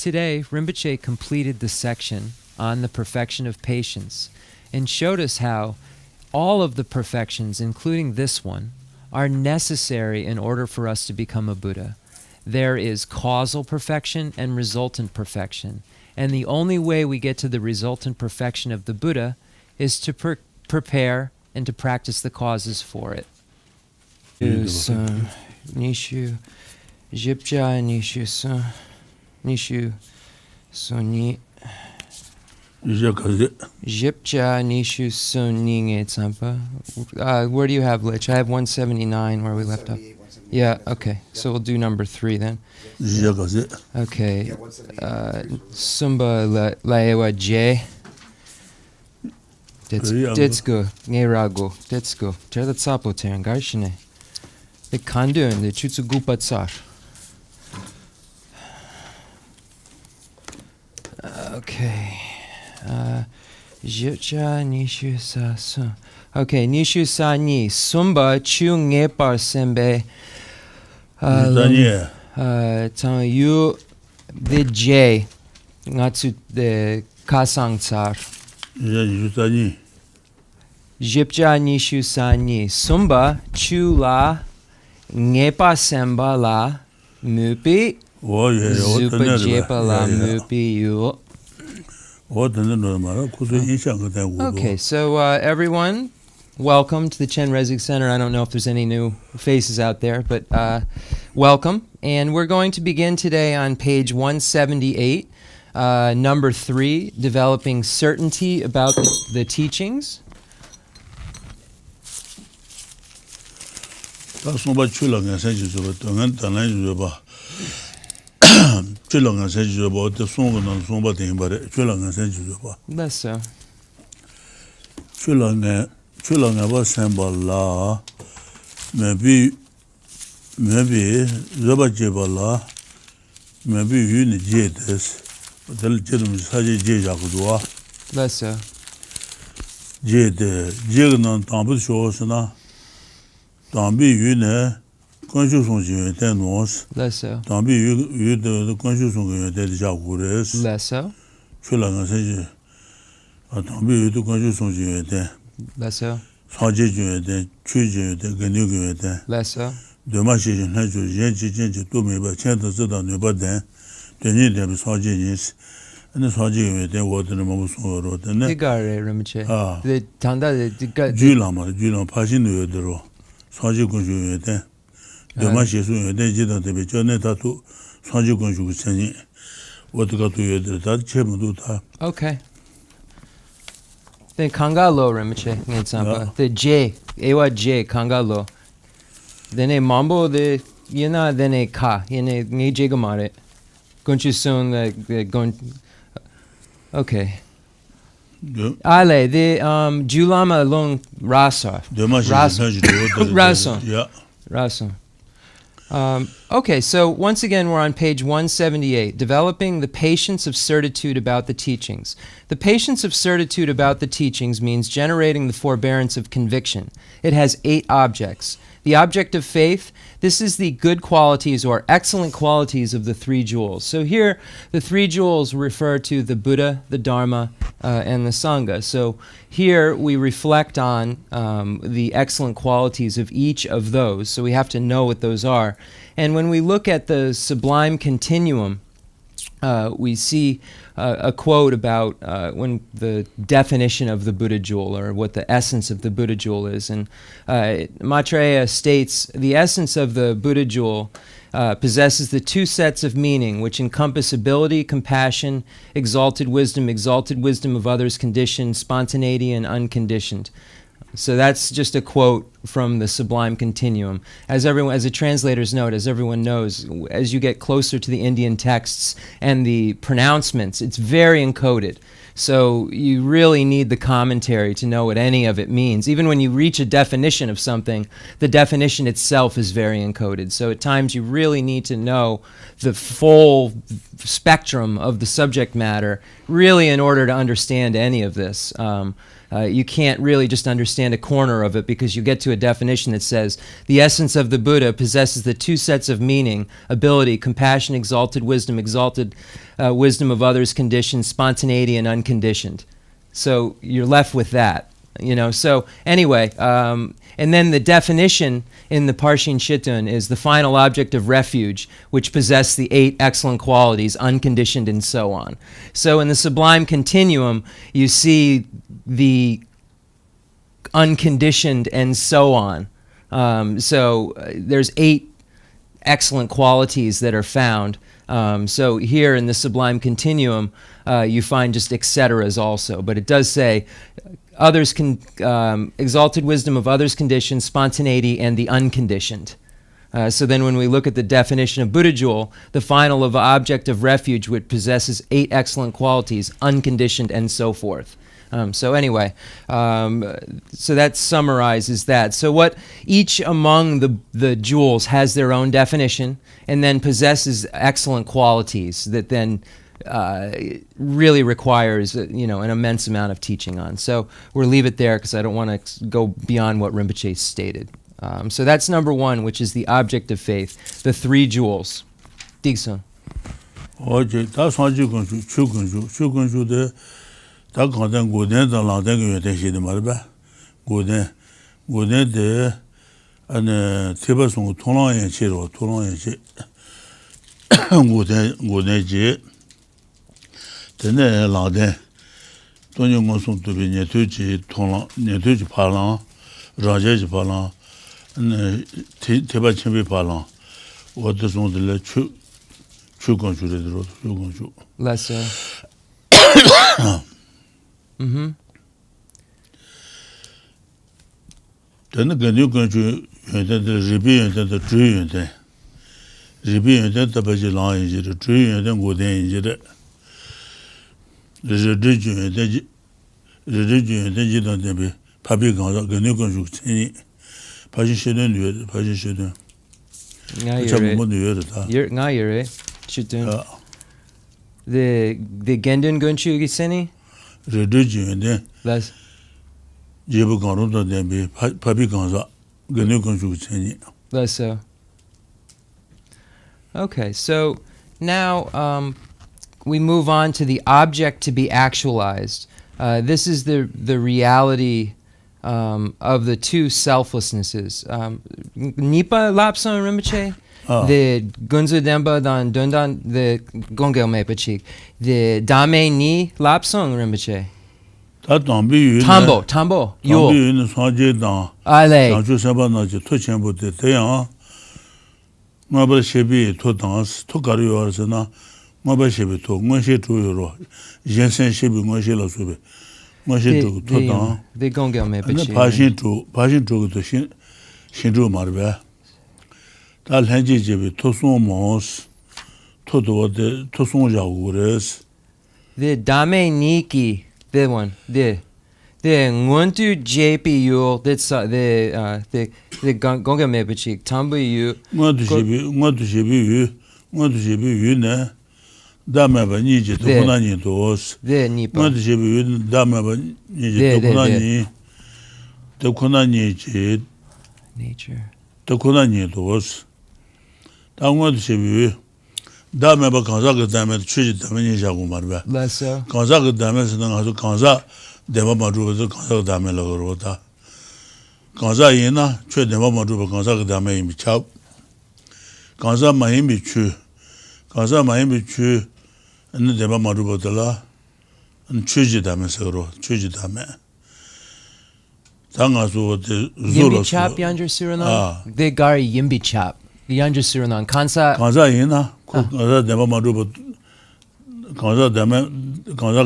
Today, Rinpoche completed the section on the perfection of patience and showed us how all of the perfections, including this one, are necessary in order for us to become a Buddha. There is causal perfection and resultant perfection. And the only way we get to the resultant perfection of the Buddha is to prepare and to practice the causes for it. Nishu Jipja Nishu Sun Nishu Soni Jipja Nishu Soninge Tsampa. Where do you have Lich? I have 179 where we left off. Yeah, okay. So we'll do number 3 then. Okay. Sumba Laewa J. Ditsko, Nerago, Ditsko. Terda Tsapo Teran Garshine. The Kandun, the Chutsugupatsar. Okay. Jitja Nishu Sa Sun. Okay, Nishu Sa Ni. Sumba Chu Ngepar Sembe. Tang Yu the J. Natsu the Kasang Tsar. Jipja Nishu Sa Ni. Sumba Chu La Ngepa Semba La Mupi. Zupa Jepa La Mupi Yu. Okay, so everyone, welcome to the Chenrezig Center. I don't know if there's any new faces out there, but welcome. And we're going to begin today on page 178, number 3, developing certainty about the teachings. Less so. Maybe Zabajebala, maybe you Jedes, but the legitimate Saji Jakudua. Less so. Jede, Jignan Tambu Shosana, Tambi Yune. Constitution tenons. Less so. Tambi you the constitution de Jacques. Less so. Chulanga says, Tambi you the constitution de. Less so. Saji de, Chuji de Ganu de. Less so. The machine has to change to me, but chances that on your button, the need them Saji is, and the Saji de water the most wrote the neck. Rinpoche. The Tanda, the Julama, Julan passing the other. Saji Gunju de. The machine they didn't be Jonathan, Saji Gunju sending. What got to you that Chemo. Okay. The Kangalo Rinpoche, the J, Ewa J, Kangalo. Then a mambo the Yena, then a Ka, Yene Nijigamare. Gunchu soon the Gun. Okay. Ale, the Julama Long Rasa. The machine Rason. Yeah. Rason. Okay, so once again, we're on page 178, developing the patience of certitude about the teachings. The patience of certitude about the teachings means generating the forbearance of conviction. It has 8 objects. The object of faith, this is the good qualities or excellent qualities of the 3 jewels. So here, the 3 jewels refer to the Buddha, the Dharma, and the Sangha. So here we reflect on the excellent qualities of each of those. So we have to know what those are. And when we look at the sublime continuum, we see a quote about when the definition of the Buddha jewel, or what the essence of the Buddha jewel is. And Maitreya states, the essence of the Buddha jewel possesses the 2 sets of meaning, which encompass ability, compassion, exalted wisdom of others' conditioned, spontaneity, and unconditioned. So that's just a quote from the Sublime Continuum. As a translator's note, as everyone knows, as you get closer to the Indian texts and the pronouncements, it's very encoded. So you really need the commentary to know what any of it means. Even when you reach a definition of something, the definition itself is very encoded. So at times you really need to know the full spectrum of the subject matter, really, in order to understand any of this. you can't really just understand a corner of it, because you get to a definition that says the essence of the Buddha possesses the two sets of meaning: ability, compassion, exalted wisdom of others, conditioned, spontaneity, and unconditioned. So you're left with that, you know. So anyway, and then the definition in the Parshin Chittun is the final object of refuge, which possess the 8 excellent qualities, unconditioned, and so on. So in the Sublime Continuum, you see the unconditioned and so on. There's 8 excellent qualities that are found. So here in the Sublime Continuum, you find just et ceteras also, but it does say others exalted wisdom of others conditioned, spontaneity, and the unconditioned. So then when we look at the definition of Buddha Jewel, the final of object of refuge, which possesses 8 excellent qualities, unconditioned, and so forth. So anyway, so that summarizes that. So what each among the jewels has their own definition, and then possesses excellent qualities that then really requires an immense amount of teaching on. So we'll leave it there because I don't want to go beyond what Rinpoche stated. So that's number 1, which is the object of faith, the 3 jewels. Digsun. 다 간단 고된다 라된 거 되시데 말바 고된데 안에 티베송 통랑에 치로 통랑에 치 고된지 되네 라된 돈용고송 도비네 되지 통랑 네되지 발랑 라제지 발랑 네 티베 쳔비 발랑 어디송들 추건주들로 추건주 Lesser. Then the country, the Ribian, the tree, and the Ribian, the Bajilan, the tree, and then go there. There's a region, and the religion, and then you don't be public on the new country. Passion, you passion. You're the Gendun Gunchu Giseni? Religion, and then Less. Jebugan, then be public on the new country. Less so. Okay, so now we move on to the object to be actualized. This is the reality of the 2 selflessnesses. Nipa Lobsang Rinpoche, the Gunzu Demba Dan Dundan, the Gongel Mepachik, the Dame Ni Lobsang Rinpoche. Tambo, yo. Ale. Mabel Shebi to dance, to carry yours and Mabel Shebi to Moshe to Euro, Jensen Shebi Moshe Lasube, Moshe to dance. The Gongel Mepachik. Passion to the Shindu Marbe. Tal Henji Jebi, Tosun Mos, Toto de Tosun Jaures. The Dame Niki, the one, the Nguntu JPU, that's the Gongel Mepachik, Tambu you. Want to Shebi you, ne? Damaba Niji to Punani to us. The Nipa. Want to Shebi Damaba Niji to Punani. The Kunani Nature. The Kunani to us. I want to Shebi Damaba Kanzaka Damet, treated Damani Jagumarba. Less so. Kanzaka Damet and also Kanza, Devamadu, the Kanzaka Damela Rota. Kanza Yena, Tre Devamadu, Kanzaka Dame in Chap. Kanza Mahimbi Chu. Kanza Mahimbi Chu and the Devamadu Botala and Chuji Damesero, Chuji Dame. Tangazu, the Yimbi Chap, Yanjer Surinam? The Gari Yimbi Chap. The Yanjer Surinam. Kansa Yena, Kanza Devamadu, Kanza Dame, Kanza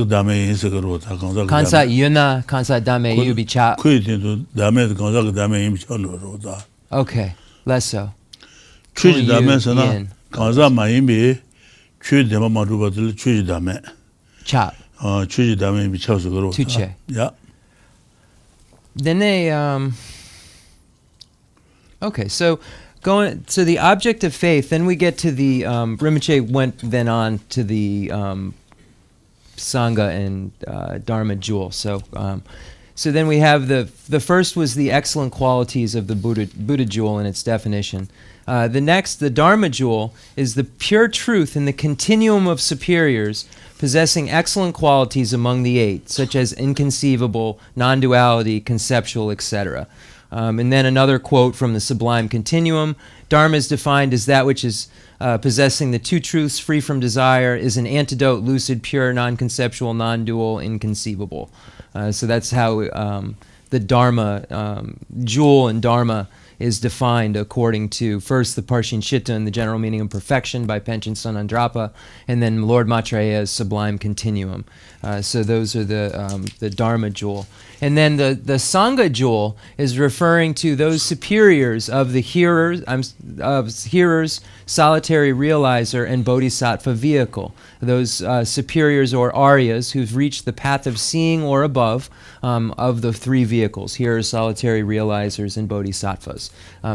Dame in Segarota, Kansa Yuna, Kansa Dame Yubi Chap. Quit into Dame, Kanza Dame in Chalorota. Okay, less so. Chuji Dame, Sana, Kanza Mahimbi, Chuji Devamadu, Chuji Dame. Chap. Chuji Dame in Chalorota. Tuche. Yeah. Then they, okay, so going to the object of faith, then we get to the, Rinpoche went then on to the Sangha and Dharma jewel. So then we have the first was the excellent qualities of the Buddha jewel in its definition. The next, the Dharma jewel, is the pure truth in the continuum of superiors possessing excellent qualities among the eight, such as inconceivable, non-duality, conceptual, etc. And then another quote from the Sublime Continuum: Dharma is defined as that which is possessing the two truths free from desire, is an antidote, lucid, pure, non-conceptual, non-dual, inconceivable. So that's how the Dharma jewel and Dharma is defined according to first the Parshinshita and the general meaning of perfection by Panchen Sanandrapa, and then Lord Maitreya's Sublime Continuum. So those are the Dharma jewel. And then the Sangha jewel is referring to those superiors of the hearers, solitary realizer, and bodhisattva vehicle. Those superiors or Aryas who've reached the path of seeing or above of the three vehicles: hearers, solitary realizers, and bodhisattvas.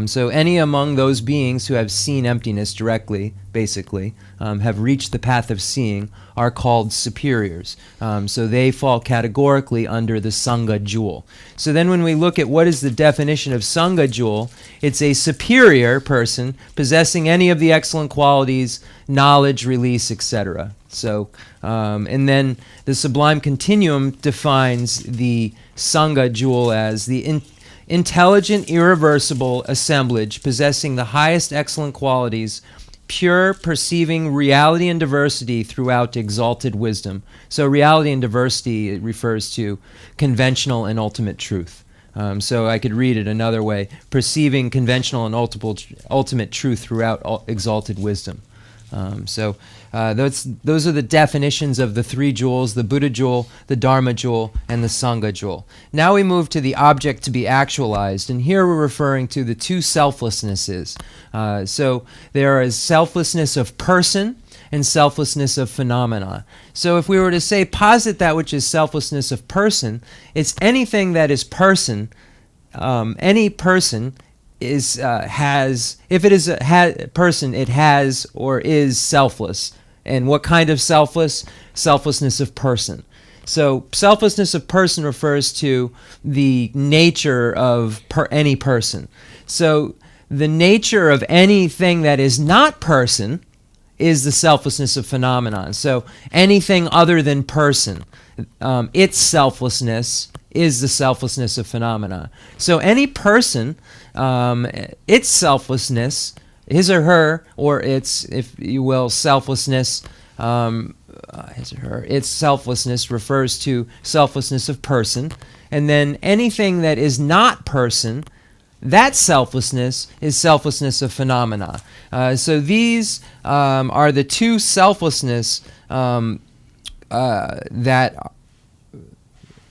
So any among those beings who have seen emptiness directly, basically, have reached the path of seeing, are called superiors. So they fall categorically under the Sangha jewel. So then when we look at what is the definition of Sangha jewel, it's a superior person possessing any of the excellent qualities, knowledge, release, etc. So, and then the Sublime Continuum defines the Sangha jewel as the intelligent, irreversible assemblage possessing the highest excellent qualities, pure, perceiving reality and diversity throughout exalted wisdom. So reality and diversity, it refers to conventional and ultimate truth. So I could read it another way: perceiving conventional and ultimate truth throughout exalted wisdom. Those are the definitions of the three jewels: the Buddha jewel, the Dharma jewel, and the Sangha jewel. Now we move to the object to be actualized, and here we're referring to the two selflessnesses. So there is selflessness of person and selflessness of phenomena. So if we were to say, posit that which is selflessness of person, it's anything that is person. Any person is has, if it is a person, it has or is selfless. And what kind of selfless? Selflessness of person. So selflessness of person refers to the nature of any person. So the nature of anything that is not person is the selflessness of phenomenon. So anything other than person, its selflessness is the selflessness of phenomena. So any person, its selflessness, his or her, or its, if you will, selflessness, his or her, its selflessness refers to selflessness of person. And then anything that is not person, that selflessness is selflessness of phenomena. So these are the two selflessness that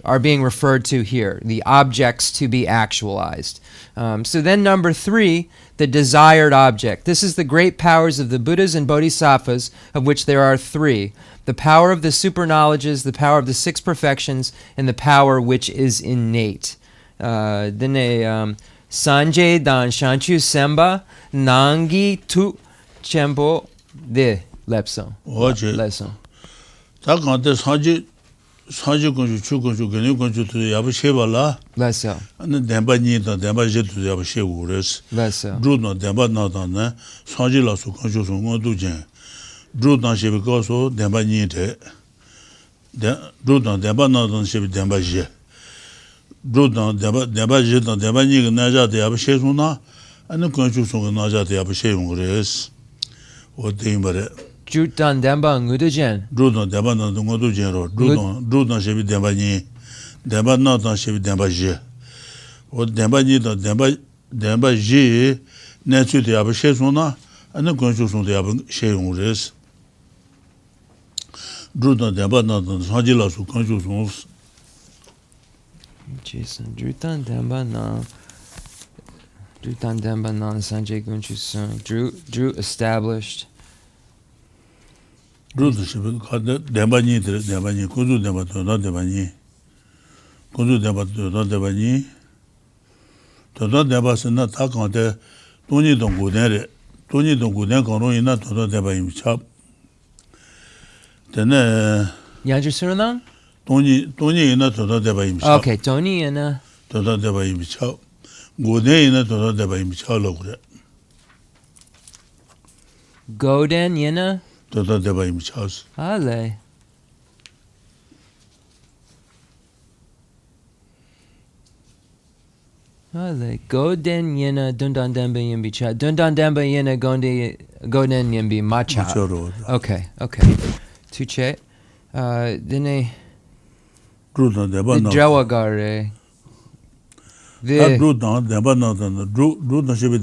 are being referred to here, the objects to be actualized. So then number 3, the desired object. This is the great powers of the Buddhas and Bodhisattvas, of which there are 3. The power of the super knowledges, the power of the 6 perfections, and the power which is innate. Sanjay dan shanchu semba nangi tu chenpo de lepson. Lesson. 사지 건축 주건축 근육 건축도 야부 쉐발라 Lesson. 안 덴바니다 덴바제도 야부 쉐우레스 Lesson. 루노 덴바나다네 사지라서 건축소 모두제 루단 쉐비고소 덴바니데 루단 덴바나던 쉐비 덴바제 루단 덴바제도 덴바니가 나자데 야부 쉐소나 안 건축소가 나자데 야부 쉐우레스 어디인바레 Jutan demba ngudujen. Rudan demba na ngodu jero. Rudan shebi demba ni. Demba na dan shebi demba je. O demba ni da demba je ne tu de abe shesona, ana konju son de abe sheyun res. Rudan demba na dan saji la su konju son. Jason, Jutan demba na Sanjay Gunchu Sung. Drew established. Rudan shebi kada demba ni de demba ni konju demba to na demba ni. Konju demba to na demba ni. To na demba sena ta kan de toni dong gu den re. Toni dong gu den kan ro ina to na demba im chap. Tene Yanjusunang? 돈이 있나 도다 대바 이미 차. Okay, Doniana. 도다 대바 이미 차. 고대 있나 도다 대바 이미 차로 그래. Goden Yena? 도다 대바 이미 차스. Ale. Ale. Goden Yena Dundan Demba Yimbi Cha. Dundan Demba Yena Goden Yimbi Macha. 차로. Okay, okay. Tuche. Dine 루다 대바 나. Jawagare. 아 The 루다 대바 나다. 루다 시비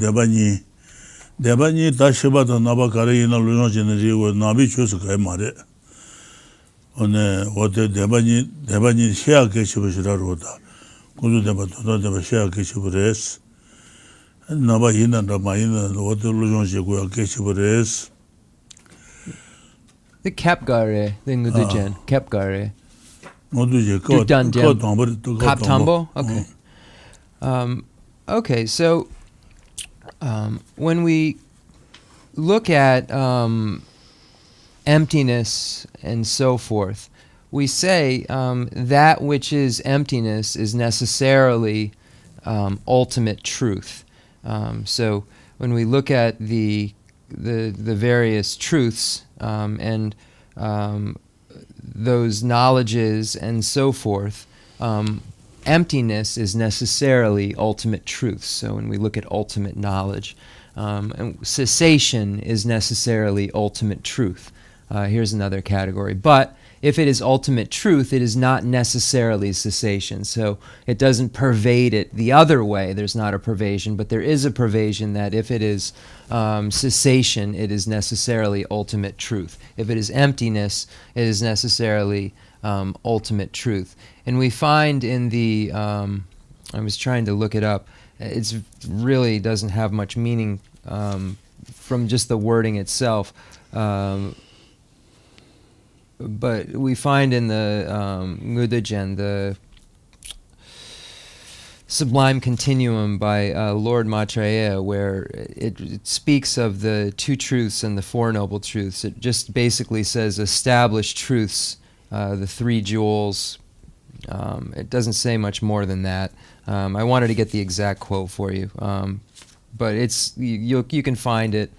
대바니 다시바다 나바가리나 루노진리고 나비 추스 가 말에. 오늘 어때 대바니 시야 계시버시라로다. 고주 대바 도다 대바 시야 계시버레스. 나바 이나라 마이나 어디 루노지고 계시버레스. the Kapgare, the Ngudujen. Kapgare. 모두지 Dudan 그거 Dem. 담버 Kaptambo? Okay. Okay, so when we look at emptiness and so forth, we say that which is emptiness is necessarily ultimate truth. So when we look at the various truths and those knowledges and so forth, emptiness is necessarily ultimate truth. So when we look at ultimate knowledge, and cessation is necessarily ultimate truth. Here's another category. But if it is ultimate truth, it is not necessarily cessation. So it doesn't pervade it the other way. There's not a pervasion, but there is a pervasion that if it is cessation, it is necessarily ultimate truth. If it is emptiness, it is necessarily ultimate truth. And we find in the, I was trying to look it up, it really doesn't have much meaning from just the wording itself. But we find in the Ngudajen, the Sublime Continuum by Lord Maitreya, where it speaks of the two truths and the Four Noble Truths. It just basically says established truths, the three jewels. It doesn't say much more than that. I wanted to get the exact quote for you, but it's you can find it.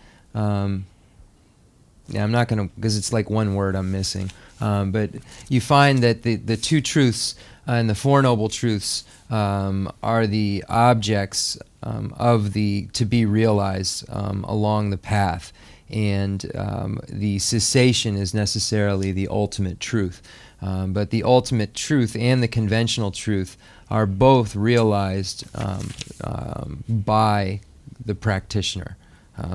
Yeah, I'm not going to, because it's like one word I'm missing. But you find that the two truths and the Four Noble Truths are the objects of the to be realized along the path. And the cessation is necessarily the ultimate truth. But the ultimate truth and the conventional truth are both realized by the practitioner.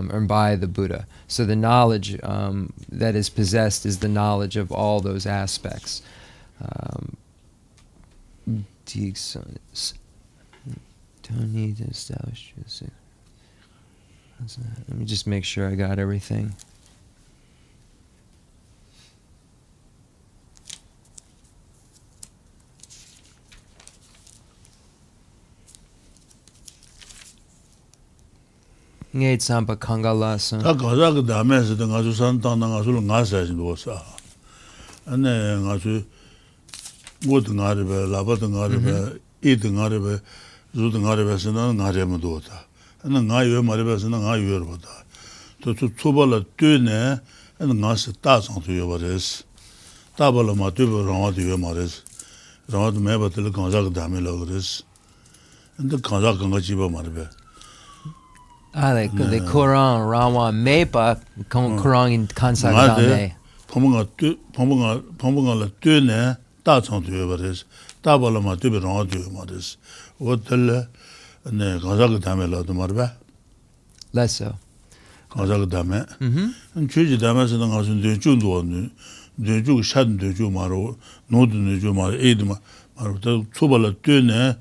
Or by the Buddha. So the knowledge that is possessed is the knowledge of all those aspects. Don't need to establish truth. Let me just make sure I got everything. Ngay Tsampa Kangala San. 다 가자 그 다음에서 가서 산땅나 가서 가서 놓사. 안에 가서 모든 가르베 라바든 가르베 이든 가르베 주든 가르베서는 가르면 도다. 안에 가요 말베서는 가요 보다. 또 초발라 뛰네. 안에 가서 따상도 버렸어. 따발마 뛰버랑 어디에 말했어. 라도 매버들 가자 그 다음에 그랬어. 근데 가자 그거 집어 말베. Like the Quran, Rawa Mepa, Quran in Kansagame. pomoga tune ta chang tu bares ta bala ma tu ro tu mares o tel ne gaza ga dame la to marba Less so. gaza ga dame chuji dame se nga sun de chu do ne de ju shan de ju maro no de ju maro e de maro ta chu bala tune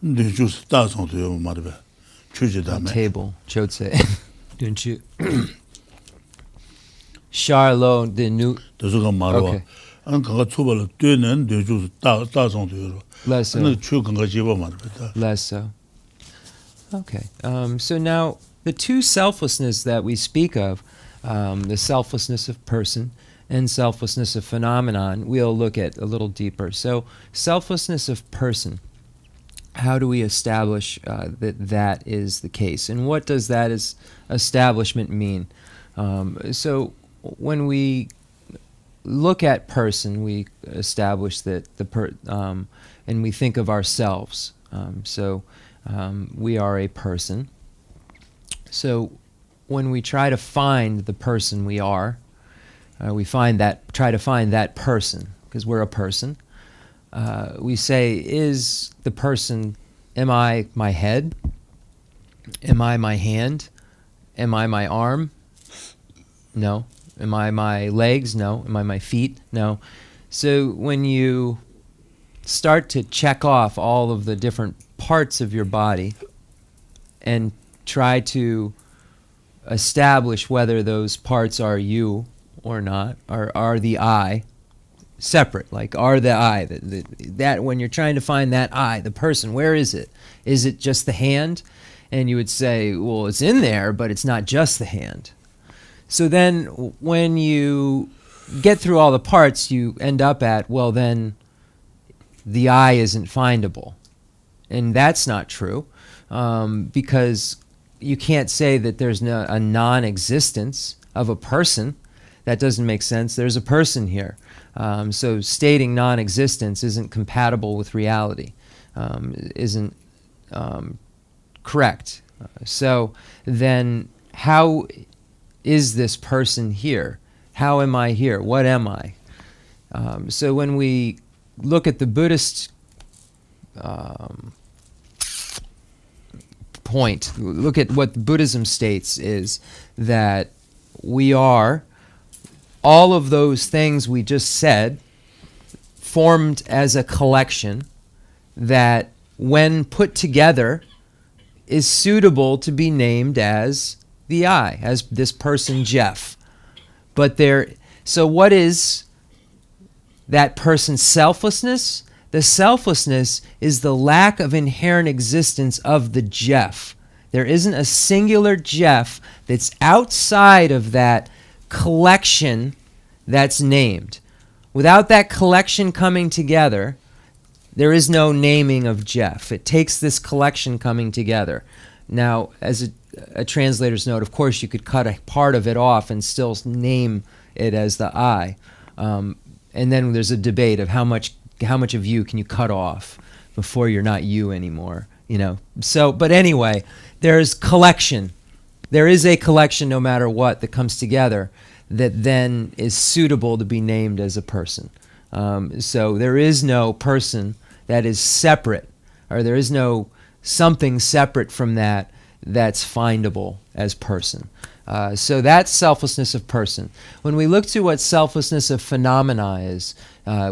de ju ta chang tu marba chuji dame Table, Chotse. Don't you? Charlo, the new. 도서가 말어. Okay. 안 그거 초벌 뛰는 되주 다성도요. Less so. 그 추근가 집어 말다. Less so. Okay. So now, the two selflessness that we speak of, the selflessness of person and selflessness of phenomenon, we'll look at a little deeper. So, selflessness of person. How do we establish that that is the case? And what does that establishment mean? So when we look at person, we establish that and we think of ourselves. We are a person. So when we try to find the person we are, try to find that person, because we're a person. We say, is the person, am I my head? Am I my hand? Am I my arm? No. Am I my legs? No. Am I my feet? No. So when you start to check off all of the different parts of your body and try to establish whether those parts are you or not, or are the I, separate, like are the I, that when you're trying to find that I, the person, where is it? Is it just the hand? And you would say, well, it's in there, but it's not just the hand. So then when you get through all the parts, you end up at, well, then the I isn't findable. And that's not true, because you can't say that there's a non-existence of a person. That doesn't make sense. There's a person here. So stating non-existence isn't compatible with reality, isn't correct. So then how is this person here? How am I here? What am I? So when we look at the Buddhist point, look at what Buddhism states is that we are all of those things we just said formed as a collection that, when put together, is suitable to be named as the I, as this person Jeff. So what is that person's selflessness? The selflessness is the lack of inherent existence of the Jeff. There isn't a singular Jeff that's outside of that collection that's named. Without that collection coming together, there is no naming of Jeff. It takes this collection coming together. Now, as a translator's note, of course, you could cut a part of it off and still name it as the I. And then there's a debate of how much of you can you cut off before you're not you anymore, So, but anyway, there's collection. There is a collection, no matter what, that comes together that then is suitable to be named as a person. So there is no person that is separate, or there is no something separate from that that's findable as person. So that's selflessness of person. When we look to what selflessness of phenomena is,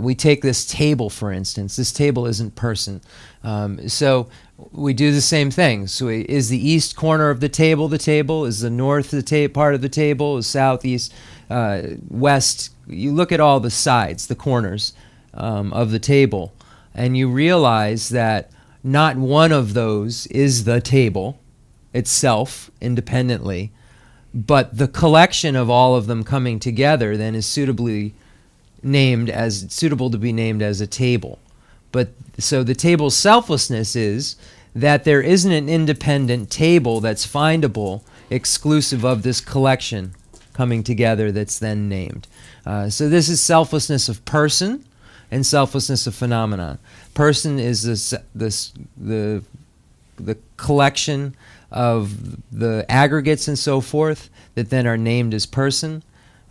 we take this table, for instance. This table isn't person. So we do the same thing. So is the east corner of the table? Is the north part of the table? Is south, east, west? You look at all the sides, the corners of the table, and you realize that not one of those is the table itself independently, but the collection of all of them coming together then is suitable to be named as a table. But so the table's selflessness is that there isn't an independent table that's findable exclusive of this collection coming together that's then named. So this is selflessness of person and selflessness of phenomenon. Person is the collection of the aggregates and so forth that then are named as person,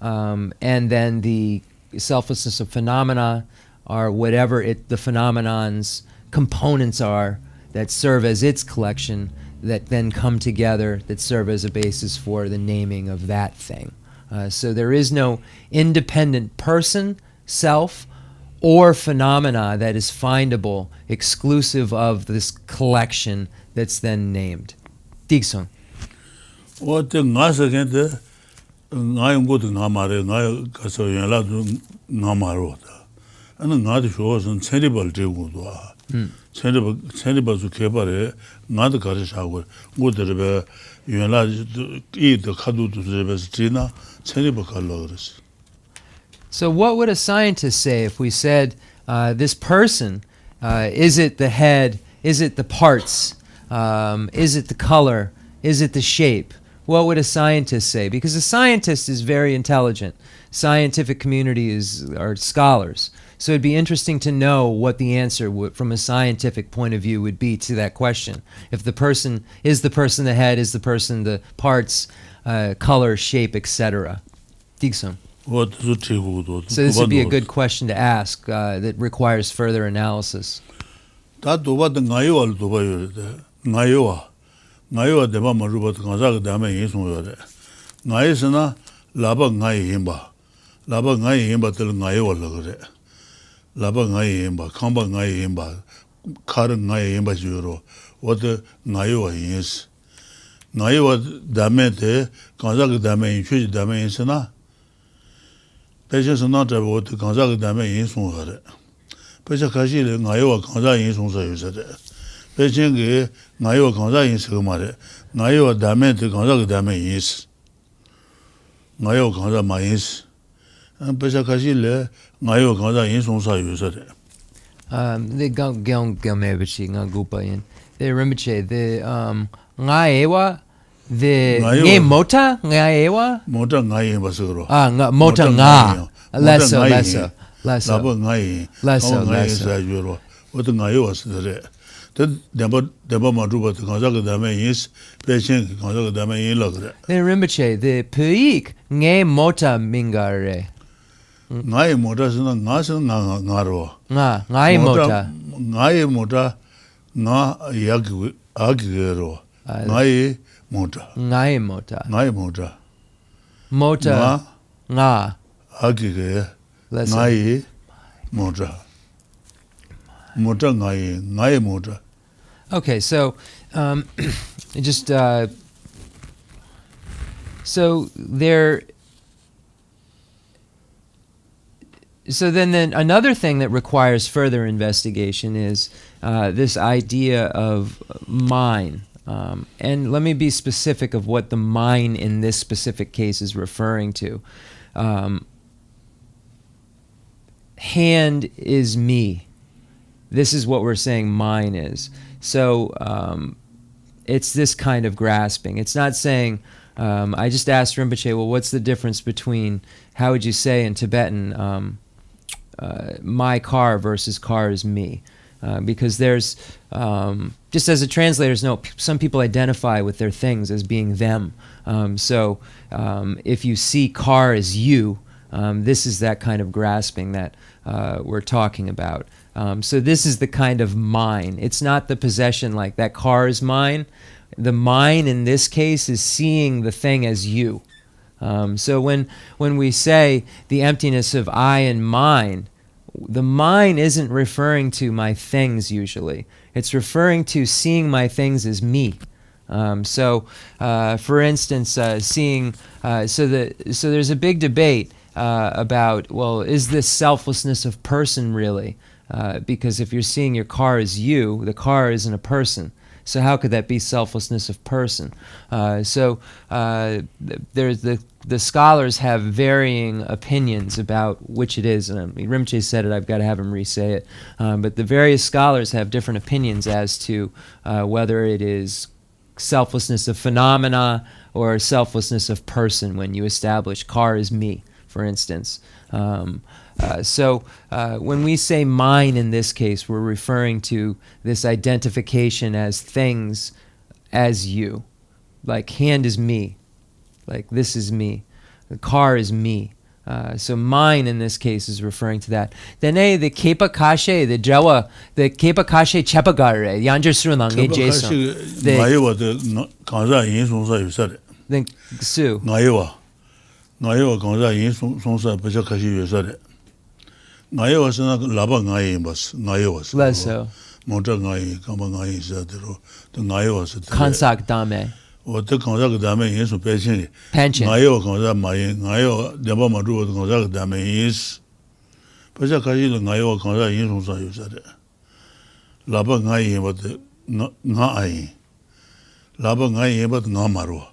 and then the selflessness of phenomena are whatever the phenomenon's components are that serve as its collection, that then come together, that serve as a basis for the naming of that thing. So there is no independent person, self, or phenomena that is findable exclusive of this collection that's then named. Digsong. What the Nasagent, I am good to Namare, Naso Namaro. And not shows and terrible Jigudwa. Terrible to Kebare, not the Karish Hour, good to the eat the Kadu to the Vestina, terrible colors. So what would a scientist say if we said this person, is it the head, is it the parts, is it the color, is it the shape? What would a scientist say? Because a scientist is very intelligent. Scientific community are scholars. So it'd be interesting to know what the answer from a scientific point of view would be to that question. If the person, is the person the head, is the person the parts, color, shape, etc. Digson. So So this would be a good question to ask that requires further analysis. Ngayo deba marubat kansa dame yin song yore. Ngayo sena laba ngayo yinba. Laba ngayo yinba tel ngayo lagre. Laba ngayo yinba, kamba ngayo yinba, kar ngayo yinba juro. What ngayo yins. Ngayo dame te kansa dame yin chuji dame yin sena. Peche sena te what kansa dame yin song yore. Peche kashi le ngayo kansa yin song sa yore. Pechengi ngayo kansa yin se mare ngayo dame te kansa dame yin ngayo kansa ma yin pecha kashi le ngayo kansa yin song sa yu se The Gyeongmebichi Ngagupayan. The Rinpoche, the Ngaewa, the Nge Mota, Ngaewa? Mota ngayin ba segro. Mota Nga. Lesso. Laba ngayin. Lesso. Sa yuro. What ngayo was the Deba Maduba to Kansa dame yin Pechen kansa dame yin lagre. The Rinpoche, the Puik Nge Mota Mingare. Ngai mota sena ngasen ngaro. Ngai Mota. Ngai mota nga agiro. Ngai mota. Mota. Nga. Agige. Ngai mota. Mota ngai mota. Okay, so just so there. So then another thing that requires further investigation is this idea of mine. And let me be specific of what the mine in this specific case is referring to. Hand is me. This is what we're saying mine is. So it's this kind of grasping. It's not saying, I just asked Rinpoche, well, what's the difference between, how would you say in Tibetan, my car versus car is me? Because there's, just as the translators know, some people identify with their things as being them. So if you see car as you, this is that kind of grasping that we're talking about. So this is the kind of mine. It's not the possession like that car is mine. The mine in this case is seeing the thing as you. So when we say the emptiness of I and mine, the mine isn't referring to my things usually. It's referring to seeing my things as me. So for instance, seeing, so there's a big debate about, well, is this selflessness of person really? Because if you're seeing your car as you, the car isn't a person. So how could that be selflessness of person? So there's the scholars have varying opinions about which it is. And Rinpoche said it, I've got to have him re-say it. But the various scholars have different opinions as to whether it is selflessness of phenomena or selflessness of person when you establish car is me, for instance. So when we say mine in this case, we're referring to this identification as things as you. Like hand is me. Like this is me. The car is me. So mine in this case is referring to that. Then the kepa kashe, the jawa, the kepa kashe chepagare, yanjer surunang e jason. Ngayo de kansa yin song sa yu sa. Then su. Ngayo kansa yin song sa pecha kashi yu sa. Ngayo was na laba ngayo bas. Ngayo was. Less so. Mota ngayo, kamba ngayo sa dero. The ngayo was. Kansak dame. What the kansa dame yin so pension. Pension. Ngayo kansa mayin, ngayo deba madu kansa dame is. Pecha kashi le ngayo kansa yin song sa yu sa. Laba ngayo but nga ayin. Laba ngayo but nga maro.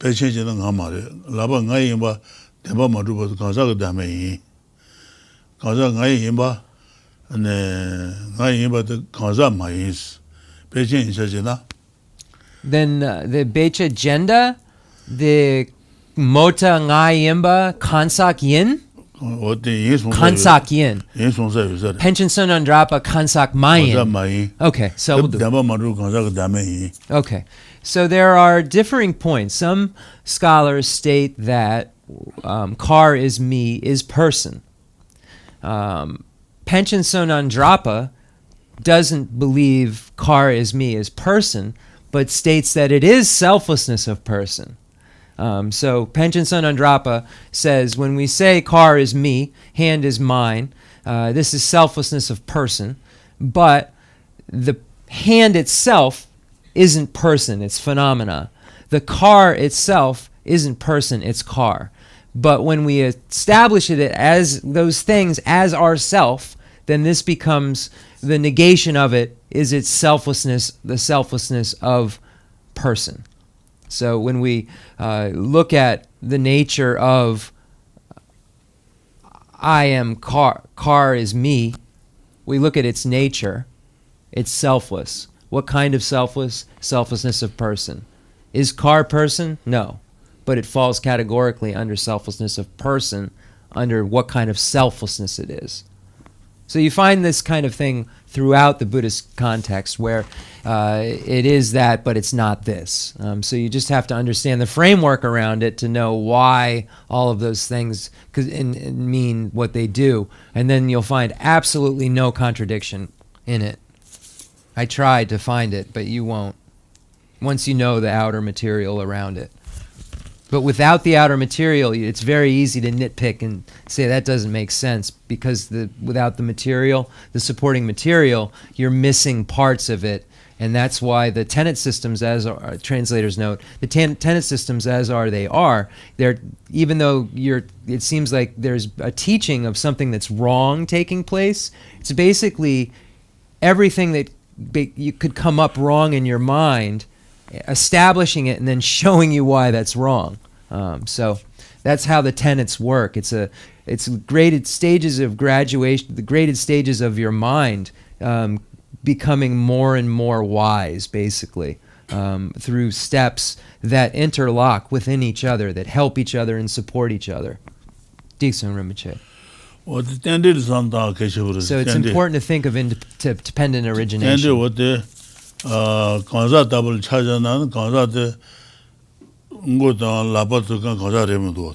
Pension je nga mare. Laba ngayo but deba madu kansa dame yin. 가자 나이 임바 네 나이 임바도 가자 마이스 배진 인사지나 Then the Becha Jenda, the Mota Ngai Yimba, Kansak Yin? 어때 예송 Kansak Yin. 예송사 요새 Pension Son Andrapa, Kansak 가자 Mayan. 마이 Okay, so we'll do. 담바 마루 가자 그다음에 Okay, so there are differing points. Some scholars state that car is me, is person. Pension Son Andrapa doesn't believe car is me, is person, but states that it is selflessness of person. So Pension Son Andrapa says when we say car is me, hand is mine, this is selflessness of person, but the hand itself isn't person, it's phenomena. The car itself isn't person, it's car. But when we establish it as those things as ourself, then this becomes the negation of it is its selflessness, the selflessness of person. So when we look at the nature of I am car is me, we look at its nature, it's selfless. What kind of selfless? Selflessness of person. Is car person? No. But it falls categorically under selflessness of person, under what kind of selflessness it is. So you find this kind of thing throughout the Buddhist context where it is that, but it's not this. So you just have to understand the framework around it to know why all of those things mean what they do. And then you'll find absolutely no contradiction in it. I tried to find it, but you won't, once you know the outer material around it. But without the outer material, it's very easy to nitpick and say that doesn't make sense because without the material, the supporting material, you're missing parts of it. And that's why the tenet systems, as our translators note, the tenet systems as they are, they're, even though it seems like there's a teaching of something that's wrong taking place, it's basically everything that you could come up wrong in your mind, establishing it and then showing you why that's wrong. So that's how the tenets work. It's graded stages of graduation, the graded stages of your mind becoming more and more wise, basically, through steps that interlock within each other, that help each other and support each other. Khensur Rinpoche. So it's important to think of dependent origination. 강사 답을 찾아나는 강사한테 응고당 라바트가 강사 레몬도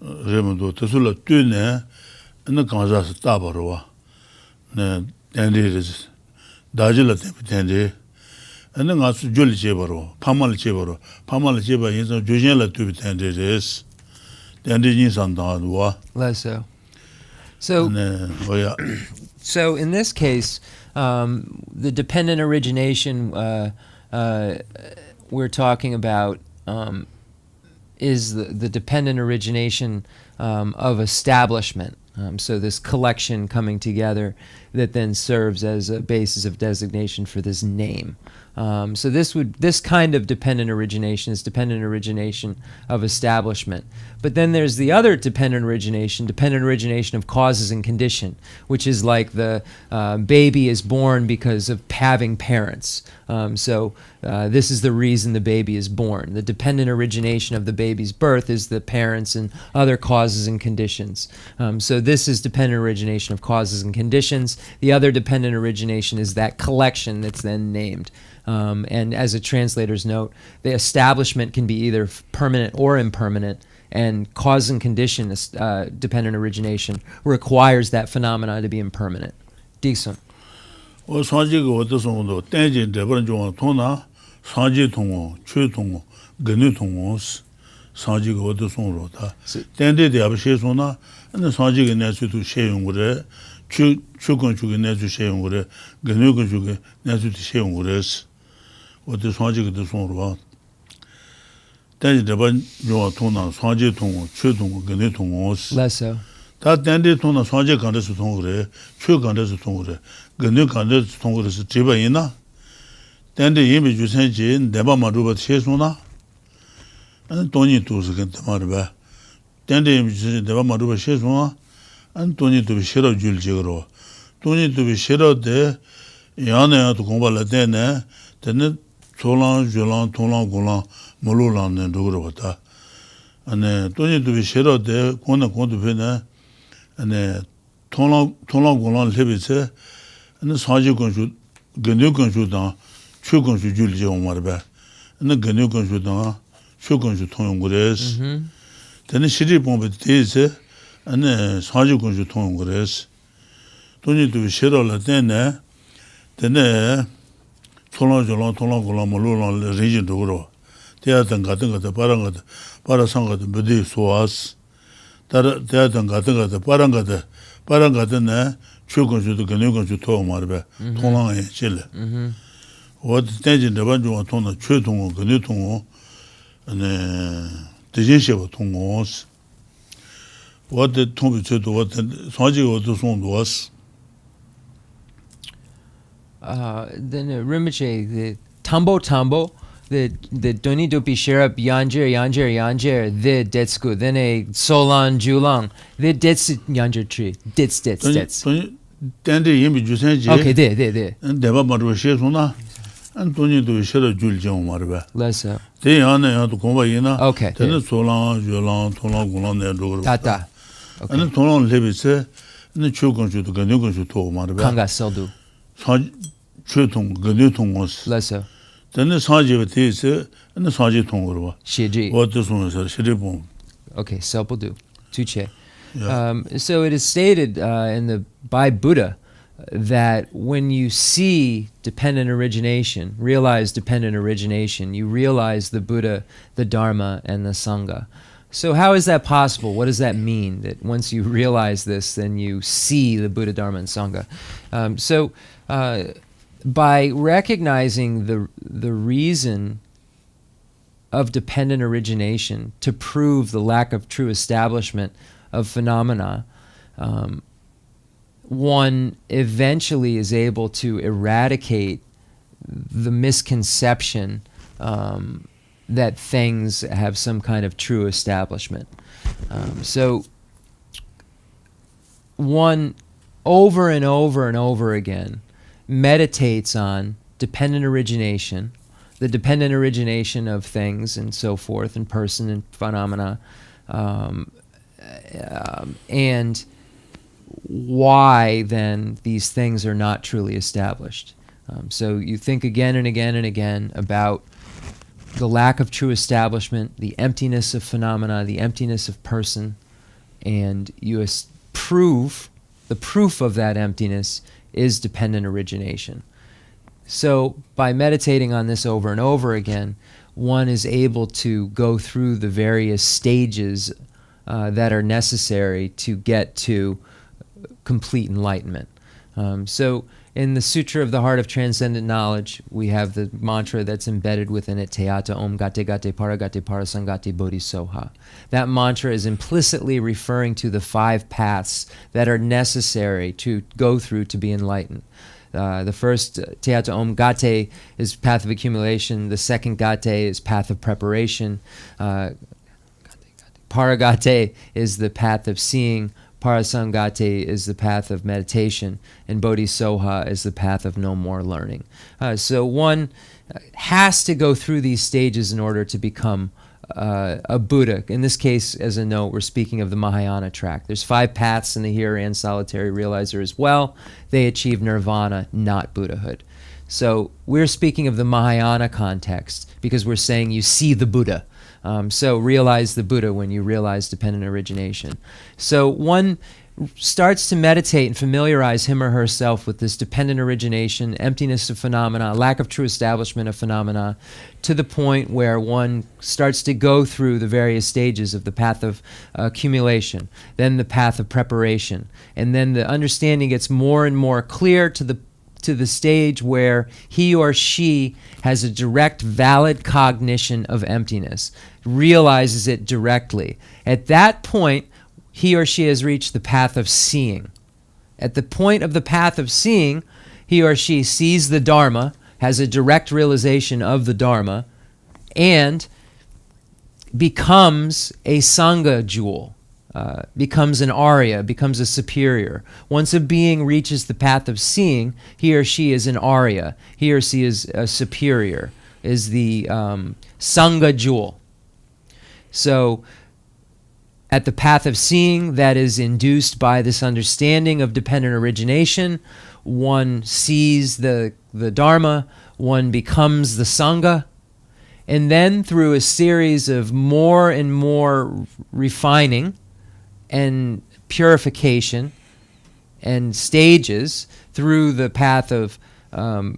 레몬도 뜻을 뛰네 는 강사서 따버와 네 댄디르스 다질라 댄디 는 가서 줄리 제버로 파말 제버로 인서 조진라 뛰비 댄디르스 댄디니 산다와 Leso. So in this case, the dependent origination we're talking about is the dependent origination of establishment. So this collection coming together that then serves as a basis of designation for this name. So this kind of dependent origination is dependent origination of establishment. But then there's the other dependent origination of causes and condition, which is like the baby is born because of having parents. So this is the reason the baby is born. The dependent origination of the baby's birth is the parents and other causes and conditions. So this is dependent origination of causes and conditions. The other dependent origination is that collection that's then named. And as a translator's note, the establishment can be either permanent or impermanent, and cause and condition dependent origination requires that phenomena to be impermanent. Dixon. 상지가 어떠성도 땡진 대번 중 통나 상지 통고 최 통고 근유 통고 상지가 어떠성으로다 땡데데 아버시소나 근데 상지가 내수도 쉐용 거래 추건 주게 내수 쉐용 거래 근유가 주게 내수도 쉐용 거래스 어디 상지가 어떠성으로 땡진 대번 중 통나 상지 통고 최 통고 근유 통고 Leso. 다 땡데 통나 상지 간데서 통고 그래 최 간데서 통고 그래 근데 간데 통고서 집에이나 땡데 이미 주선지 내가만 루바 셰소나 아니 돈이 두서 근데 말봐 땡데 이미 주선지 내가만 루바 셰소나 안 돈이 또 싫어 줄 지그로 돈이 또 싫어 돼 야네 또 공부를 되네 되는 조랑 조랑 통랑 고랑 몰로랑네 누구로 왔다 안에 돈이 또 싫어 돼 고는 고도 되네 안에 통랑 고랑 레비세 안에 사지 건수 근육 건수다 최 건수 줄지 오마르바 안에 근육 건수다 최 건수 통용 그래서 되는 시리 bombe tese ane saji kunju tong gres toni tu shero la tene tola gola molo region dogro tea tanga paranga para sanga de budi soas tar tea tanga paranga ne chu kunju de gnu kunju to marbe tola e chile what tenjin de banjo tona chu tong gnu tong ane 대신시고 통고스 what 통비 저도 what 사지고도 송도스 then Rinpoche, the tambo, the doni dopi sherap yanjer, the detsku, then a solan julang, the dets yanjer tree, dets. then the image you said Okay, there. and never matter shesuna and Tony do share Julian Marba. Lessa. They are to Convayina. Okay. Then the Solan, Jolan, Tolan, Golan, and Dor. Tata. And the Tolan Levitse, and the Chukon to Ganukan to Marba. Kanga seldu. Chutung, Ganutung was. Lessa. Then the Saji of Tese and the Saji Tongurva. Shiji. What this one is a Shiribon. Okay, selpudu. Tuche. Yeah. So it is stated by Buddha that when you see dependent origination, realize dependent origination, you realize the Buddha, the Dharma, and the Sangha. So how is that possible? What does that mean? That once you realize this, then you see the Buddha, Dharma, and Sangha. By recognizing the reason of dependent origination to prove the lack of true establishment of phenomena, one eventually is able to eradicate the misconception that things have some kind of true establishment. So one over and over again meditates on dependent origination, the dependent origination of things and so forth, and person and phenomena, and why then these things are not truly established. So you think again and again about the lack of true establishment, the emptiness of phenomena, the emptiness of person, and you the proof of that emptiness is dependent origination. So by meditating on this over and over again, one is able to go through the various stages that are necessary to get to complete enlightenment. So in the Sutra of the Heart of Transcendent Knowledge, we have the mantra that's embedded within it, Teata Om Gate Gate Parasangate Bodhisoha. That mantra is implicitly referring to the 5 paths that are necessary to go through to be enlightened. The first, Teata Om Gate, is path of accumulation. The second Gate is path of preparation. Paragate is the path of seeing. Parasangate is the path of meditation, and Bodhisoha is the path of no more learning. So one has to go through these stages in order to become a Buddha. In this case, as a note, we're speaking of the Mahayana track. There's 5 paths in the Hearer and Solitary Realizer as well. They achieve nirvana, not Buddhahood. So we're speaking of the Mahayana context because we're saying you see the Buddha. So realize the Buddha when you realize dependent origination. So one starts to meditate and familiarize him or herself with this dependent origination, emptiness of phenomena, lack of true establishment of phenomena, to the point where one starts to go through the various stages of the path of accumulation, then the path of preparation, and then the understanding gets more and more clear to the stage where he or she has a direct, valid cognition of emptiness, realizes it directly. At that point, he or she has reached the path of seeing. At the point of the path of seeing, he or she sees the Dharma, has a direct realization of the Dharma, and becomes a Sangha jewel. becomes an Arya, becomes a superior. Once a being reaches the path of seeing, he or she is an Arya. He or she is a superior, is the Sangha jewel. So, at the path of seeing that is induced by this understanding of dependent origination, one sees the Dharma, one becomes the Sangha, and then through a series of more and more refining and purification and stages through the path of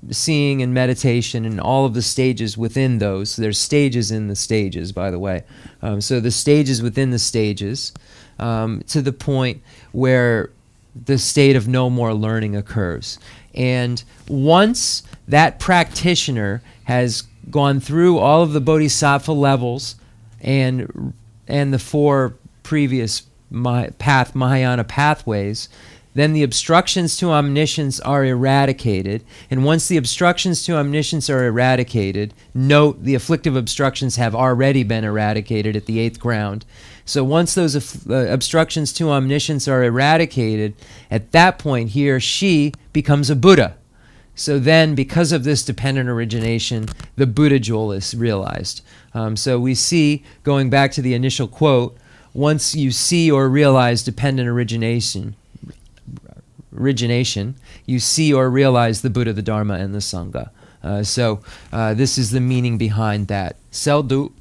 seeing and meditation and all of the stages within those. There's stages in the stages, by the way. So the stages within the stages, to the point where the state of no more learning occurs. And once that practitioner has gone through all of the bodhisattva levels and the four previous Mahayana pathways, then the obstructions to omniscience are eradicated. And once the obstructions to omniscience are eradicated, note the afflictive obstructions have already been eradicated at the 8th ground. So once those obstructions to omniscience are eradicated, at that point he or she becomes a Buddha. So then, because of this dependent origination, the Buddha jewel is realized. So we see, going back to the initial quote, once you see or realize dependent origination, you see or realize the Buddha, the Dharma, and the Sangha. So this is the meaning behind that. Seldu.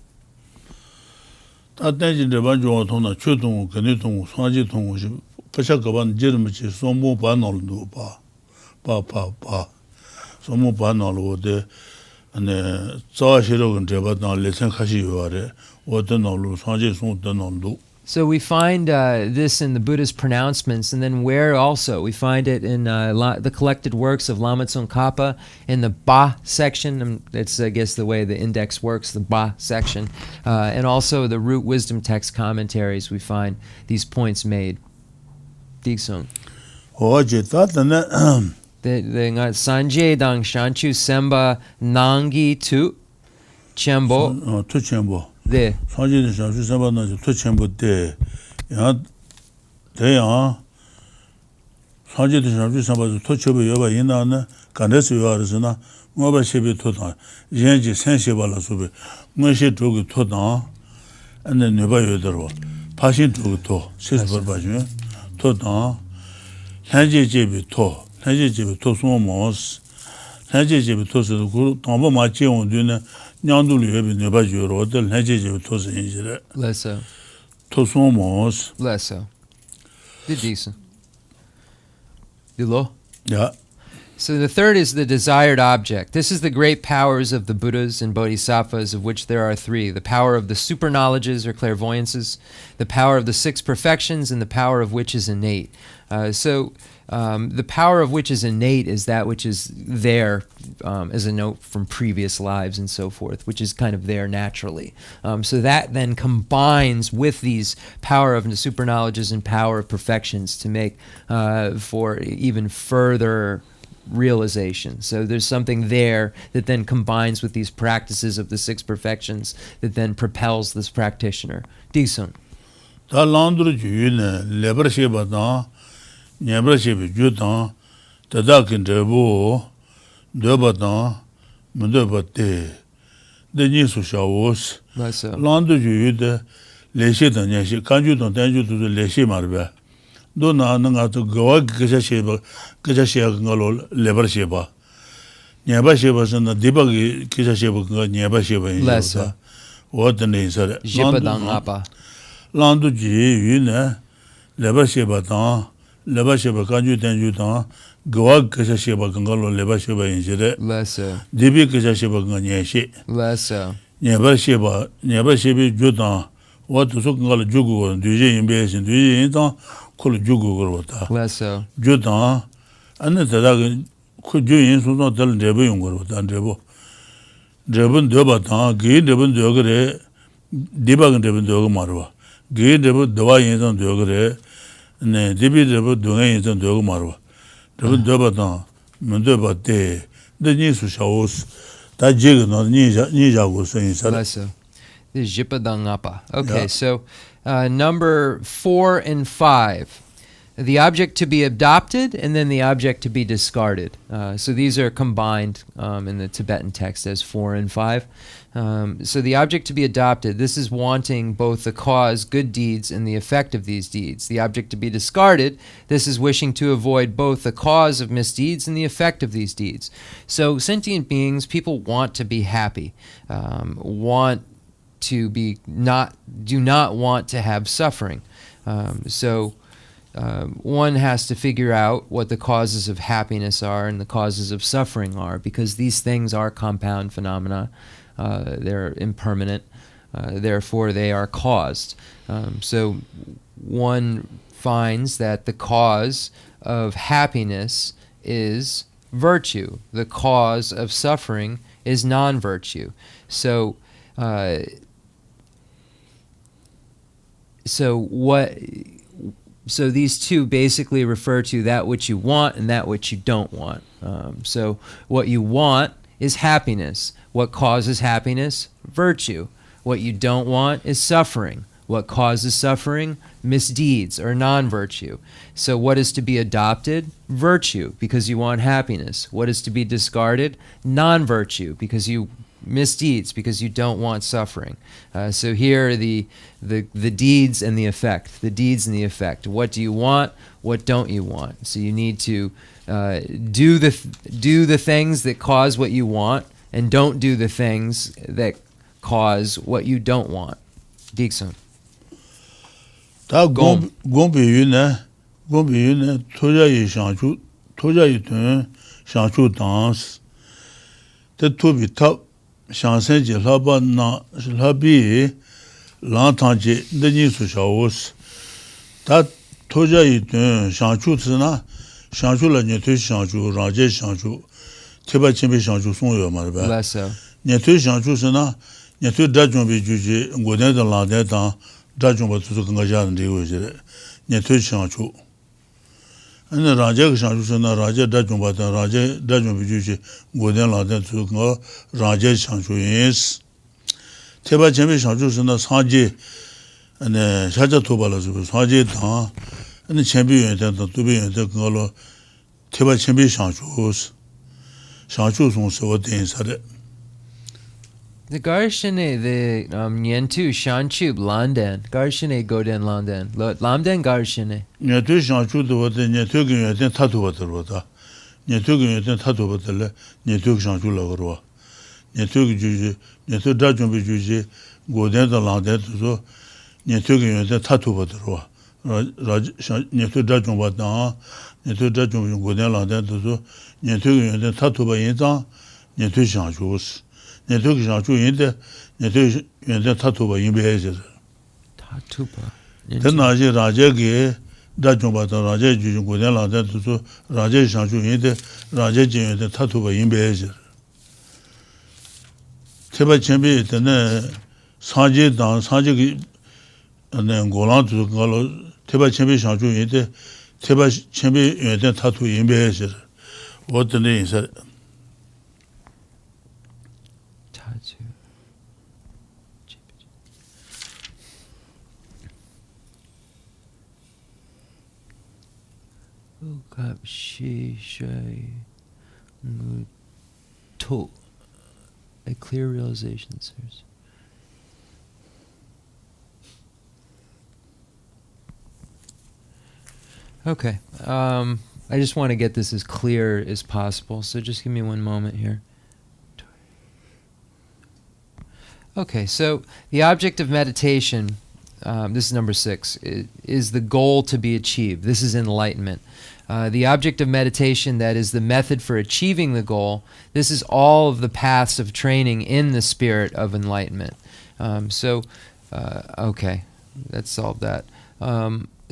So we find this in the Buddha's pronouncements, and then where also? We find it in the collected works of Lama Tsongkhapa in the Ba section. It's, I guess, the way the index works, the Ba section. And also the root wisdom text commentaries, we find these points made. Diksung. Sanje dang shanchu semba nangi tu Chenmo. Tu Chenmo. 네. 사진의 잠시 삼바나 또 첨부 때 야, 대야 사진의 잠시 삼바도 또 첨부 여바 이나나 간데스 요아르스나 뭐바 셰비 토다 이제지 센시발라서베 뭐시 쪽이 토다 안에 네바 요더로 파신 쪽이 토 세스벌 바주 토다 현재제비 토 소모스 현재제비 토스도 그 담보 맞지 온드네 Lesso. Lesso. Decent. Dilo. Yeah. So the third is the desired object. This is the great powers of the Buddhas and Bodhisattvas, of which there are three. The power of the super knowledges or clairvoyances, the power of the 6 perfections, and the power of which is innate. The power of which is innate is that which is there as a note from previous lives and so forth, which is kind of there naturally. So that then combines with these power of the super knowledges and power of perfections to make for even further realization. So there's something there that then combines with these practices of the 6 perfections that then propels this practitioner. Disun. Nyabrashebi Judan, Tadakin Debu, Debatan, Mudebate, the Nisu Shawos, Landu Jude, Leshi Tanyashi, Kanjudan Tanju to the Leshi Marbe. Dona Nanga to go Gasheba, Gashia Lebersheba. Nyabasheba and the Debug Kishasheba, Nyabasheba in Lessa. What the name said? Jipadang Apa. Landu Ji, Yuna, Lebersheba. Lebasheba Kanju Tanjutan, Goag Kashasheba Gangalo Lebasheba in Jede, Lesser, Dibi Kashasheba Ganyashi, Lesser, Nebashebi Judan, what to Sukala Jugu and Duji in Base and Duji in Town, Kul Jugu Gorota, Lesser, Judan, and the Tadak could you in Sudan tell Debu Yungurota and Debu. Debun Debatan, Gay Debun Dogre, Debug and Debun Dogomarva, Gay Debu Dawai in Dogre. 네 디비드부 동행이 좀 되고 말어. 더더버다 문더버데 데니수 샤오스 다 지금 니자고 생이서. The Jipadang Apa. Okay, so number 4 and 5. The object to be adopted and then the object to be discarded. So these are combined in the Tibetan text as 4 and 5. So the object to be adopted, this is wanting both the cause, good deeds, and the effect of these deeds. The object to be discarded, this is wishing to avoid both the cause of misdeeds and the effect of these deeds. So sentient beings, people want to be happy, want to be do not want to have suffering. One has to figure out what the causes of happiness are and the causes of suffering are, because these things are compound phenomena. They're impermanent, therefore they are caused. So one finds that the cause of happiness is virtue. The cause of suffering is non-virtue. So these two basically refer to that which you want and that which you don't want. So what you want is happiness. What causes happiness? Virtue. What you don't want is suffering. What causes suffering? Misdeeds or non-virtue. So what is to be adopted? Virtue, because you want happiness. What is to be discarded? Non-virtue, because you misdeeds, because you don't want suffering. So here are the deeds and the effect. The deeds and the effect. What do you want? What don't you want? So you need to do the things that cause what you want, and don't do the things that cause what you don't want. Diksun. 다 공비유네 토자이 상주 된 상주 danse 때 투비 탑 상세지 라바나 라비 란탄지 데니수 샤오스 다 토자이 된 상주스나 상주라니 되 상주 라제 상주 티베탄 쳔비 상주 송요 말바 Lesso. 녀퇴 상주스나 녀퇴 다좀비 주지 고대다 라데다 다좀바 투수 건가자는 되고지 녀퇴 상주 ane raja kshanchu sena raja dachung bata raja dachung bijuchi goden laden tsukha raja kshanchu yins teba chenpe kshanchu sena sanje ane shaja toba la supe sanje tang ane chenpe yun ten tang tupe yun ten kala teba chenpe kshanchu song sewa ten sare. The Garshane, the Nyentu, Shanchub, Landan, Garshane, Goden, Landan, Lamdan, Garshane. Nyentu Shanchu, the water, Nyentu, and Tatu water. Nyentu, and Tatu water, Nyentu Shanchu Lavarua. Nyentu Juji, Nyentu Dajum Juji, Goden, the Landan, so Nyentu, and Tatu water. Nyentu Dajum Watan, Nyentu Dajum Goden Landan, so Nyentu, and Tatu Bayan, Nyentu Shanchus. Netuk Shanchu Yinde, Netuk Yende Tatuba Yimbezer. Tatuba. Then Raja Rajagi, Dajumata Raja Jugudan Landan, Raja Shanchu Yinde, Raja Jinde Tatuba Yimbezer. Teba Chembi, then Sanji Dan, Sanji, and then Golan to Galo, Teba Chembi Shanchu Yinde, Teba Chembi Yende Tatu Yimbezer. What the name said? A clear realization, sirs. Okay. I just want to get this as clear as possible, so just give me one moment here. Okay, so the object of meditation, this is number 6, is the goal to be achieved. This is enlightenment. The object of meditation, that is the method for achieving the goal, this is all of the paths of training in the spirit of enlightenment. Okay, let's solve that.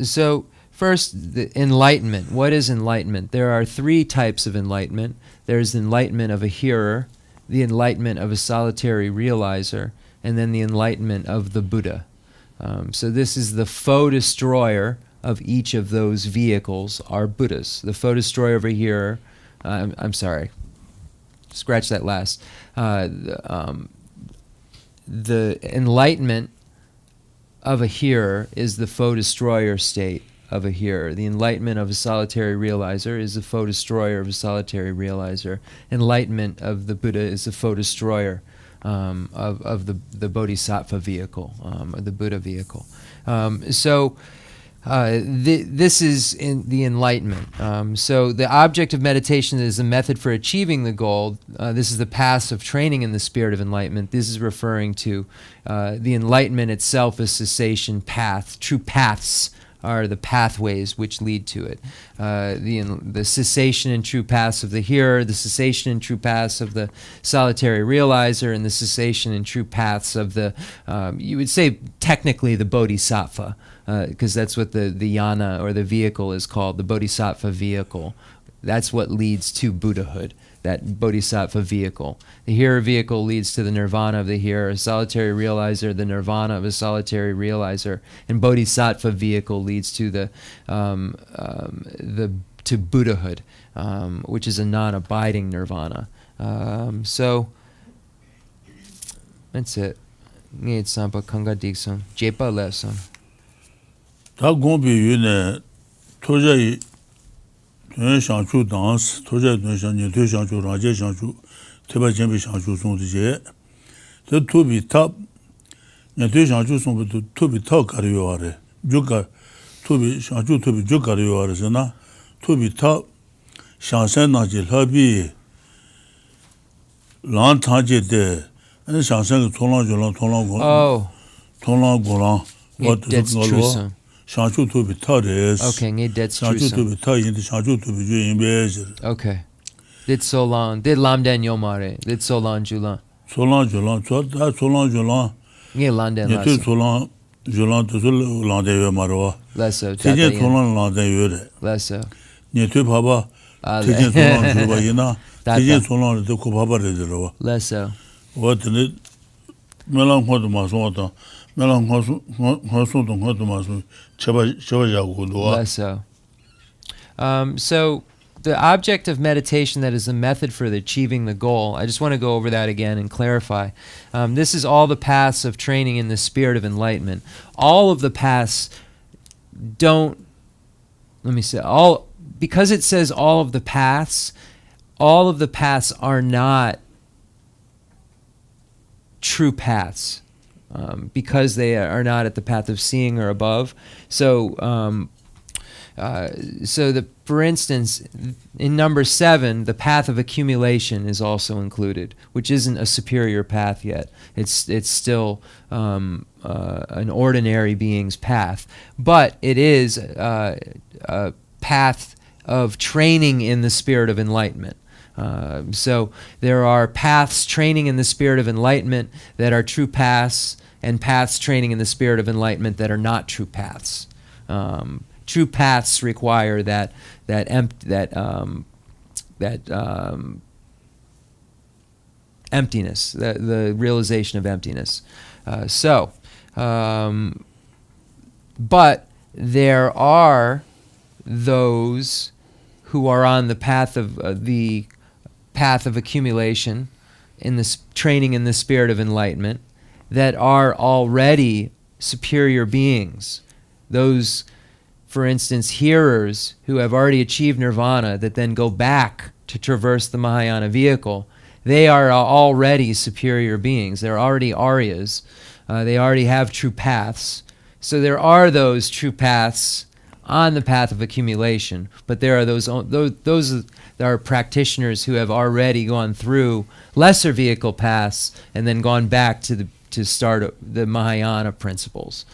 So first, the enlightenment. What is enlightenment? There are 3 types of enlightenment. There's the enlightenment of a hearer, the enlightenment of a solitary realizer, and then the enlightenment of the Buddha. So this is the foe destroyer of each of those vehicles are Buddhas. The foe destroyer of a hearer, I'm sorry, scratch that last. The enlightenment of a hearer is the foe destroyer state of a hearer. The enlightenment of a solitary realizer is the foe destroyer of a solitary realizer. Enlightenment of the Buddha is the foe destroyer of the bodhisattva vehicle, or the Buddha vehicle. This is in the enlightenment. So the object of meditation is a method for achieving the goal. This is the path of training in the spirit of enlightenment. This is referring to the enlightenment itself as cessation path. True paths are the pathways which lead to it. The cessation and true paths of the hearer, the cessation and true paths of the solitary realizer, and the cessation and true paths of the, you would say technically the bodhisattva, because that's what the yana or the vehicle is called, the bodhisattva vehicle. That's what leads to Buddhahood, that bodhisattva vehicle. The hearer vehicle leads to the nirvana of the hearer, solitary realizer, the nirvana of a solitary realizer, and bodhisattva vehicle leads to to Buddhahood, which is a non-abiding nirvana. So that's it. Ngay sampa kanga dikson, jepa lesson. 다 공비 유네 토자이 샤추 danse 토자 샤니 토샤추 라제 샤추 테바 젬비 샤추 송디제 더 투비 탑 네 샤추 송부터 투비 탑 가리요아레 조가 투비 샤추 투비 조 가리요아레잖아 투비 탑 샤산나지 허비 란타제데 안 샤산 통랑조랑 통랑고 통랑고랑 That's true. 샤추 투비 타레스 Okay, that's true. 샤추 투비 타인데 샤추 투비 주인베스 Okay. Did so long. Did lamden yomare. Did so long julan. 소랑 줄랑 저다 소랑 줄랑 Ngay landen 예트 lasso. 소랑 줄랑 도술 란데요 마로 Lasso. 제제 소랑 란데요 Lasso. 예트 봐봐 제제 소랑 줄바이나 제제 소랑도 고 봐봐래더라 Lasso. 어떤 멜랑 코도 마소다 멜랑 코소도 코도 마소 쳐봐자고도 Lasso. So the object of meditation, that is the method for achieving the goal, I just want to go over that again and clarify. This is all the paths of training in the spirit of enlightenment. All of the paths don't, because it says all of the paths are not true paths, because they are not at the path of seeing or above. So for instance, in number 7, the path of accumulation is also included, which isn't a superior path yet. It's still an ordinary being's path, but it is a path of training in the spirit of enlightenment. So there are paths training in the spirit of enlightenment that are true paths, and paths training in the spirit of enlightenment that are not true paths. True paths require that emptiness, the realization of emptiness. But there are those who are on the path of accumulation, in this training in the spirit of enlightenment, that are already superior beings. Those, for instance, hearers who have already achieved nirvana that then go back to traverse the Mahayana vehicle, they are already superior beings. They're already Aryas. They already have true paths. So there are those true paths on the path of accumulation, but there are those there are practitioners who have already gone through lesser vehicle paths and then gone back to start the Mahayana principles.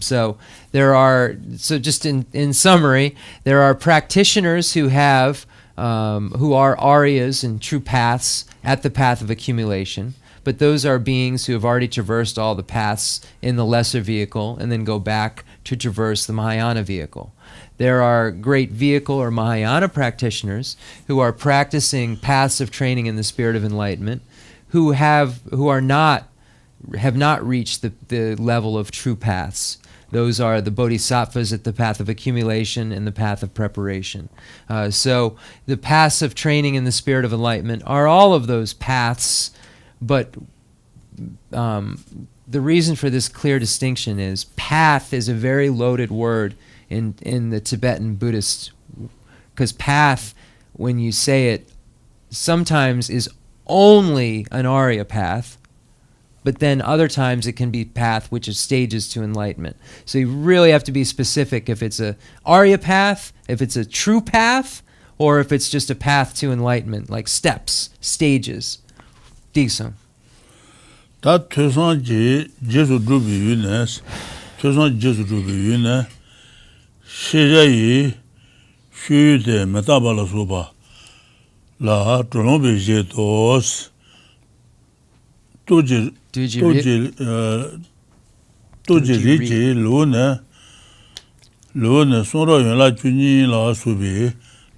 So just in summary, there are practitioners who are Aryas and true paths at the path of accumulation, but those are beings who have already traversed all the paths in the lesser vehicle and then go back to traverse the Mahayana vehicle. There are great vehicle or Mahayana practitioners who are practicing paths of training in the spirit of enlightenment, who have not reached the level of true paths. Those are the bodhisattvas at the path of accumulation and the path of preparation. So the paths of training in the spirit of enlightenment are all of those paths, but the reason for this clear distinction is path is a very loaded word in the Tibetan Buddhist, because path, when you say it, sometimes is only an Arya path, but then other times it can be path, which is stages to enlightenment. So you really have to be specific if it's a Arya path, if it's a true path, or if it's just a path to enlightenment, like steps, stages. Decent. 다 퇴선지 제수 주비유네 퇴선 제수 주비유네 시제이 슈데 메타발로소바 라 드롬베제토스 도지리지 로네 소로연라 주니라 수비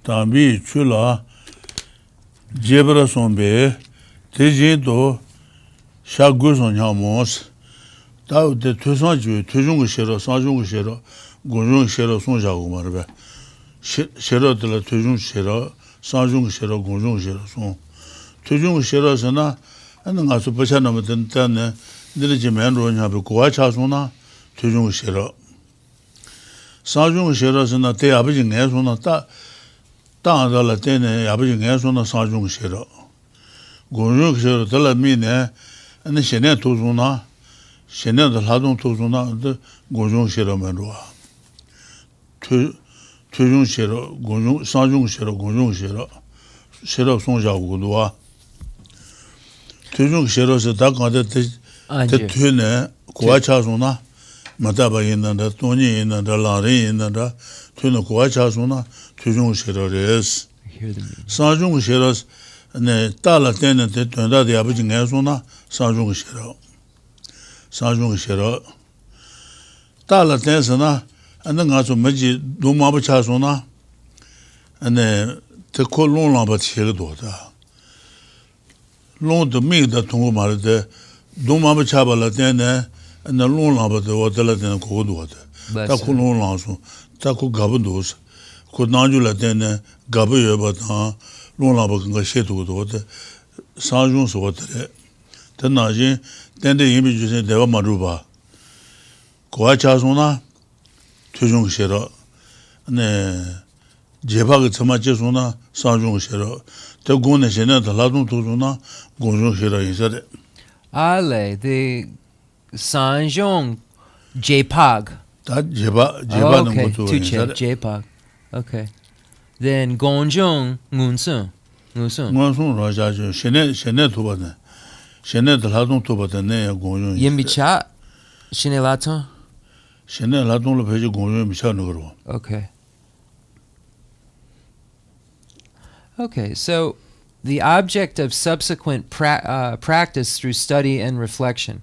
담비 출라 제브라송베 대제도 샤고선냐모스 다우데 퇴선지 퇴중시로 사중시로 고중시로 손자고 말베 시로들 퇴중시로 사중시로 고중시로 손 퇴중시로서나 하는 가서 버셔놓으면 된다네 늘지면로냐고 고아차소나 퇴중시로 사중시로서나 대 아버지 내손나 따다라 때네 아버지 내손나 사중시로 고중시로 들라미네 ane shene tozuna, shene da ladung tozuna, gongzhong shiro menruwa. Tuzhong shiro, gongzhong, sanzhong shiro, gongzhong shiro, shiro songja guduwa. Tuzhong shiro se da kanda te tuyne, kuwa chasuna, mataba yinanda, toni yinanda, Lamrim yinanda, tuyne kuwa chasuna, tuzhong shiro res. Sanzhong shiro 네 달라 때는 된다도 아버지 내서나 사중 싫어 달라 때서나 안는 가서 뭐지 도마부 차서나 안에 대콜롱라바 치르도다 롱도 미다 통고 말데 도마부 차발라 때네 안에 롱라바도 어떨 때는 고도다 다 콜롱라서 다고 가본도스 고 나줄라 때네 가부여바다 롱라바가 셰도도 사중소들 전나지 땡데 이미 주세 대화 마루바 고아차소나 퇴중시로 네 제박을 처맞지소나 사중시로 대고네 세네다 라동 도소나 고중시로 인사데 Ale, the Sanjong Jpag. 다 제바는 okay. 것도 Tuche, Jpag. Okay. Then Gonjong Ngunsun. ngwansun rajaje shene tobane shene de ladong tobane ne gonjon Yimbicha Shinelato. shene ladong lo peje gonjon micha no. Okay. Okay, so the object of subsequent practice through study and reflection.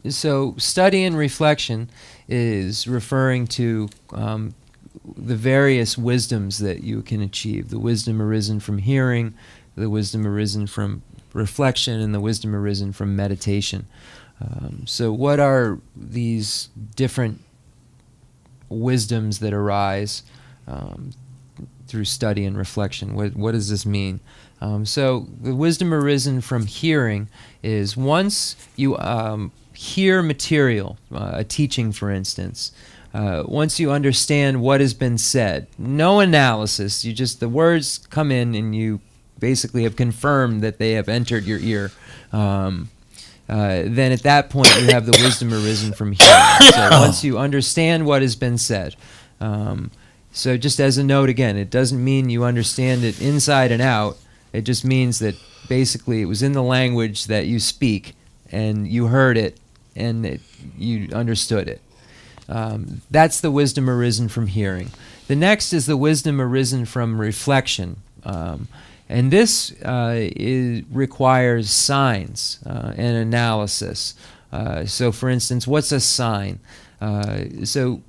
So study and reflection is referring to the various wisdoms that you can achieve. The wisdom arisen from hearing, the wisdom arisen from reflection, and the wisdom arisen from meditation. So what are these different wisdoms that arise through study and reflection? What does this mean? So the wisdom arisen from hearing is once you hear material, a teaching for instance, once you understand what has been said, no analysis, the words come in and you basically have confirmed that they have entered your ear, then at that point you have the wisdom arisen from hearing. So once you understand what has been said, so just as a note again, it doesn't mean you understand it inside and out, it just means that basically it was in the language that you speak and you heard it and you understood it. That's the wisdom arisen from hearing. The next is the wisdom arisen from reflection. And this requires signs and analysis. So for instance, what's a sign? So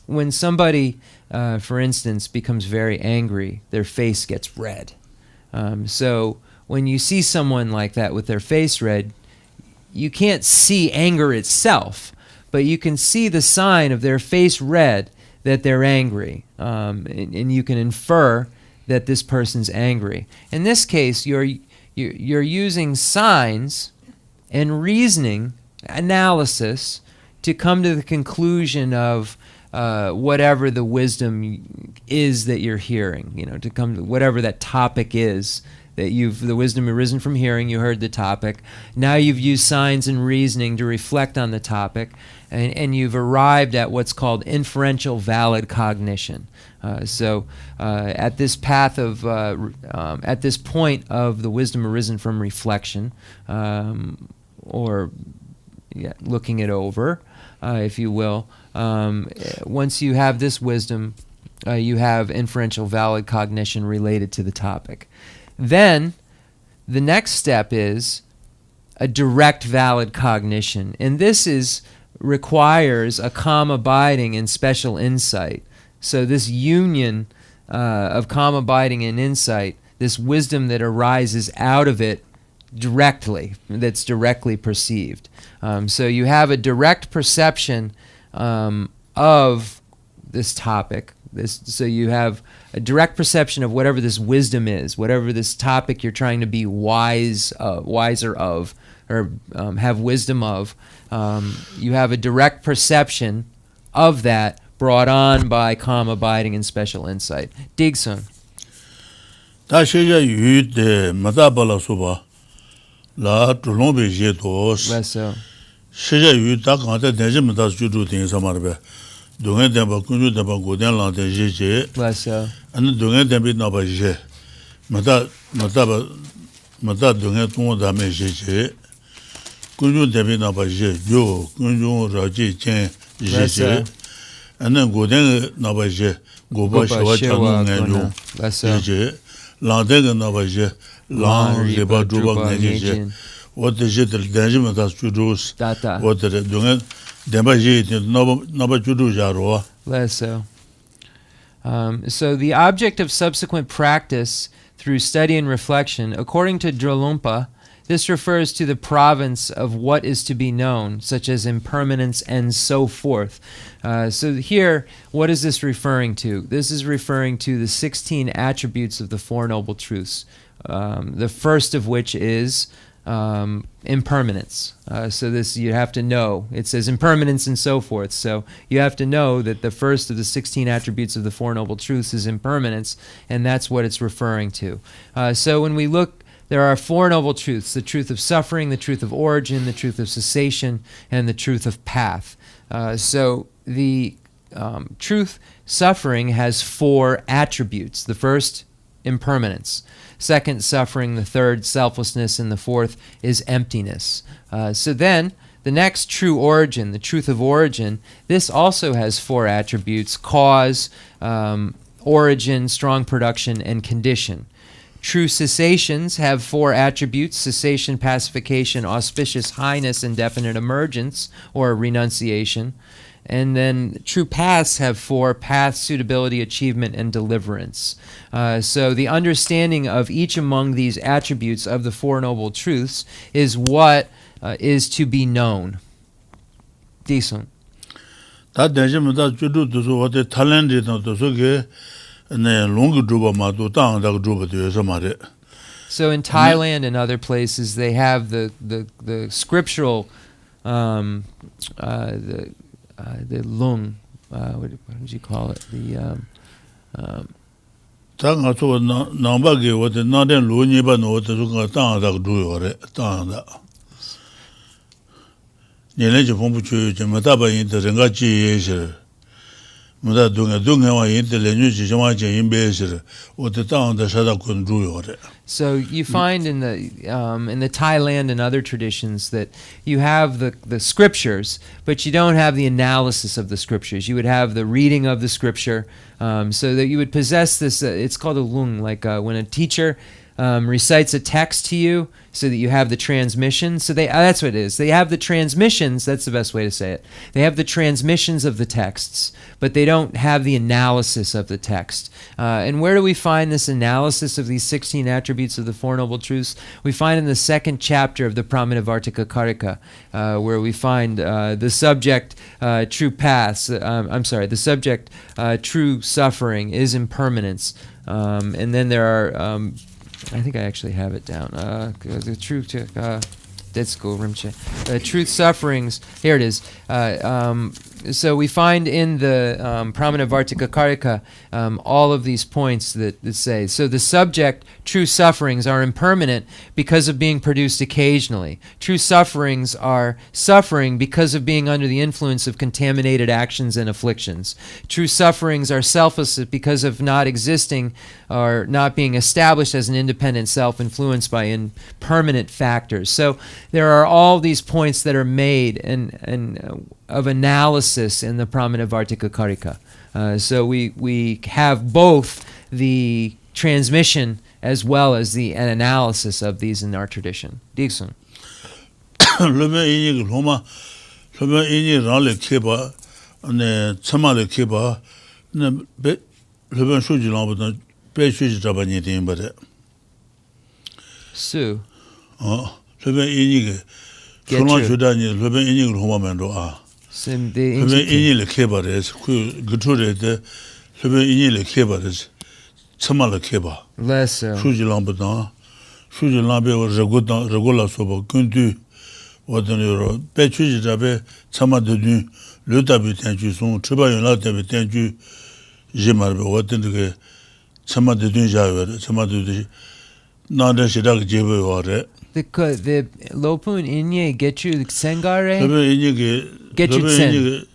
when somebody, for instance, becomes very angry, their face gets red. So when you see someone like that with their face red, you can't see anger itself, but you can see the sign of their face red that they're angry, and you can infer that this person's angry. In this case, you're you're using signs and reasoning analysis to come to the conclusion of whatever the wisdom is that you're hearing, to come to whatever that topic is that the wisdom arisen from hearing. You heard the topic. Now you've used signs and reasoning to reflect on the topic, and you've arrived at what's called inferential valid cognition. So at this path of, at this point of the wisdom arisen from reflection, or looking it over, if you will, once you have this wisdom, you have inferential valid cognition related to the topic. Then the next step is a direct valid cognition, and this requires a calm abiding and special insight. So this union of calm abiding and insight, this wisdom that arises out of it directly, that's directly perceived. So you have a direct perception of this topic. So you have a direct perception of whatever this wisdom is, whatever this topic you're trying to be wiser of, or have wisdom of. You have a direct perception of that brought on by calm abiding and special insight. Digsun. 다 sheja yu de madabala soba la tulombe je dos. Lesso. sheja yu da kan de denje mata judu tin samarbe. Dongen de ba kunju de ba goden la de je. Lesso. An dongen de bi na ba je. Mata dongen ton da me je. Kunju de bi na ba je. Yo kunju ra ji chen je. An goden na ba je. Goba shewa chanu ngen je. Landega na ba je. Lang riba druba ngen je. What the shit del denjima das chudus. What the dongen demba je na ba chudu jaro. Lesso. So the object of subsequent practice through study and reflection, according to Drolumpa, this refers to the province of what is to be known, such as impermanence and so forth. So here, what is this referring to? This is referring to the 16 attributes of the Four Noble Truths, the first of which is impermanence. So this you have to know. It says impermanence and so forth. So you have to know that the first of the 16 attributes of the Four Noble Truths is impermanence, and that's what it's referring to. So when we look, there are Four Noble Truths: the truth of suffering, the truth of origin, the truth of cessation, and the truth of path. So the truth suffering has 4 attributes. The first, impermanence. Second, suffering. The third, selflessness. And the fourth is emptiness. So then, the next, true origin, the truth of origin, this also has 4 attributes: cause, origin, strong production, and condition. True cessations have 4 attributes: cessation, pacification, auspicious highness, and definite emergence, or renunciation. And then true paths have 4: path, suitability, achievement, and deliverance. So the understanding of each among these attributes of the Four Noble Truths is what is to be known. Decent. That denjima da chudu to what the talent is not to so ge ne long druba ma do tang da druba de so mare. So in Thailand and other places, they have the scriptural the lung, what would you call it? The tang so namba ge what the na den lu ni ba no to so tang da du yo re tang da. Ni le ji phong bu chu ji ma da ba yin de ren ga ji ye shi. Mu da dung wa yin de le nyu ji jwa ji yin be shi. O de tang da sha da kun du yo re. So you find in the Thailand and other traditions that you have the scriptures, but you don't have the analysis of the scriptures. You would have the reading of the scripture, so that you would possess this. It's called a lung, like when a teacher recites a text to you, so that you have the transmission. So that's what it is. They have the transmissions. That's the best way to say it. They have the transmissions of the texts, but they don't have the analysis of the text. And where do we find this analysis of these 16 attributes of the Four Noble Truths? We find in the 2nd chapter of the Pramanavartika Karika, where we find the subject, true paths. The subject, true suffering, is impermanence. And then there are I think I actually have it down. The truth, that's cool, Rinpoche. Truth sufferings. Here it is. So we find in the Pramana Vartika Karika all of these points that say, so the subject, true sufferings, are impermanent because of being produced occasionally. True sufferings are suffering because of being under the influence of contaminated actions and afflictions. True sufferings are selfless because of not existing or not being established as an independent self influenced by impermanent factors. So there are all these points that are made and of analysis in the Pramana Vartika Karika. So we have both the transmission as well as the an analysis of these in our tradition. Dixon. Sue. Less so. The Lopun Inye get you Sengare? Get you Sen.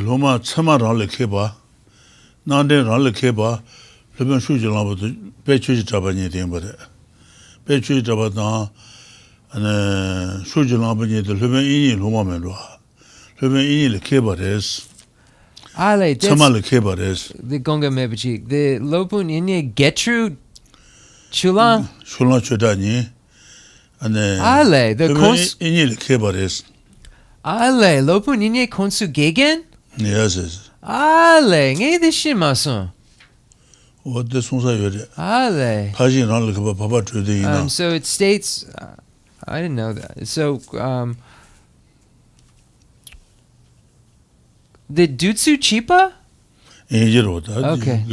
Loma Sama Rale Keba, Nande Rale Keba, Leben Shujilambo, Pechu Tabani Timber. Pechu Tabata and Shujilambo, the Leben Ini Lomamendua. Leben Ini Kebares. Ale, Sama Kebares. The Gonga Mebachi. The Lopun Inye get you Chula? Chula Chudani. And Ale, the Ini Kebares. Ale, Lopun Inye Konsu Gegen? Yes. Ale, ngay this shit, mason. What this one's I Ale. Pajin on the Papa to so it states, I didn't know that. So, the Dutsu Chipa? Okay.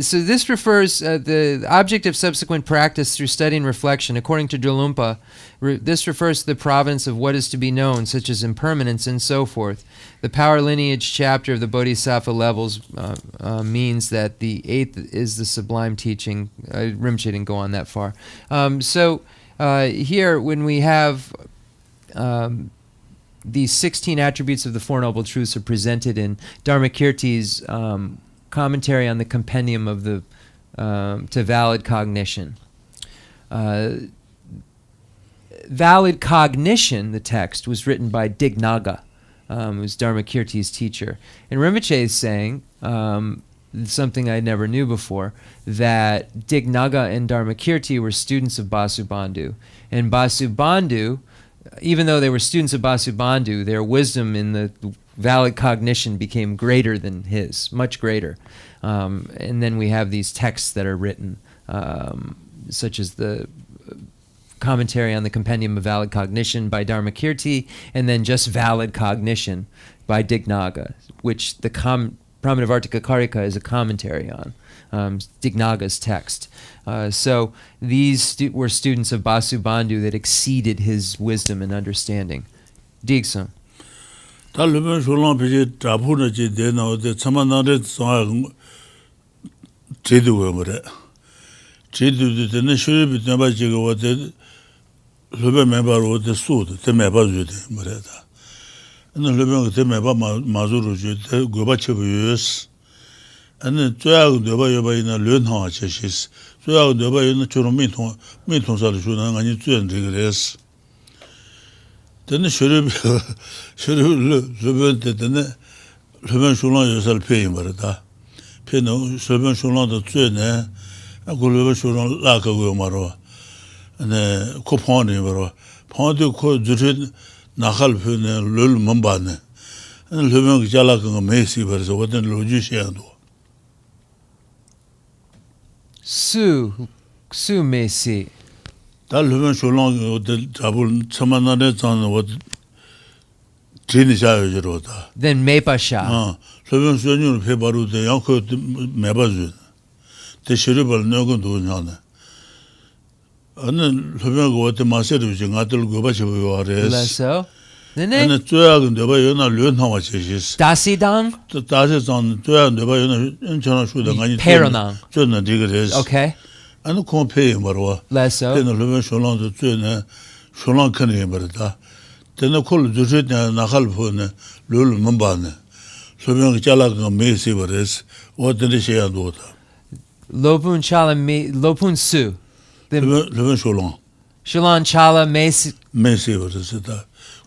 So this refers the object of subsequent practice through study and reflection. According to Drolumpa, this refers to the province of what is to be known, such as impermanence and so forth. The power lineage chapter of the Bodhisattva levels means that the 8th is the sublime teaching. Rinpoche didn't go on that far. So here, when we have these 16 attributes of the Four Noble Truths are presented in Dharmakirti's commentary on the compendium of the to valid cognition. Valid cognition, the text, was written by Dignaga, who was Dharmakirti's teacher. And Rinpoche is saying, something I never knew before, that Dignaga and Dharmakirti were students of Vasubandhu. And Vasubandhu, even though they were students of Vasubandhu, their wisdom in the valid cognition became greater than his, much greater. And then we have these texts that are written, such as the commentary on the Compendium of Valid Cognition by Dharmakirti, and then just Valid Cognition by Dignaga, which the Pramana Vartika Karika is a commentary on. Dignaga's text. So these were students of Vasubandhu that exceeded his wisdom and understanding. Digson. And then Yoba learn how chassis. Yoba Churumito solution and you two and regress. Then the should have Shulan yourself paying Barata. Pino, Servant Shulan the Twin, I could live Shulan Laka Maro and a coupon in Maro. Pondu called Jurid Nahal Pun and Lul Mumbane. And Lumen Jalak and Macy, but so what then Logician do. Sue Macy. That Lumen Shulan the trouble, some another on what Trinity Then Mepasha. Lumen Shulan Pebaru, the uncle Mebazun. the cerebral no do nana. And then go to Master which Natal go back Less so. and the 2 and the way you know, learn how much it is. Dasidang? That is on 2 and the way in China should have Peronang. Jordan diggers. Okay. And the compay Marwa. Less so. Then the Levin Sholon to Tuna, Sholon Canada. Then the call to sit and Nahalpone, Lul Mumbane. So young Jalak may see what is, what did they say and water? Lopun Chala Lopun Su. Levin Sholon. Shalon Chala Mesi. May see what is it?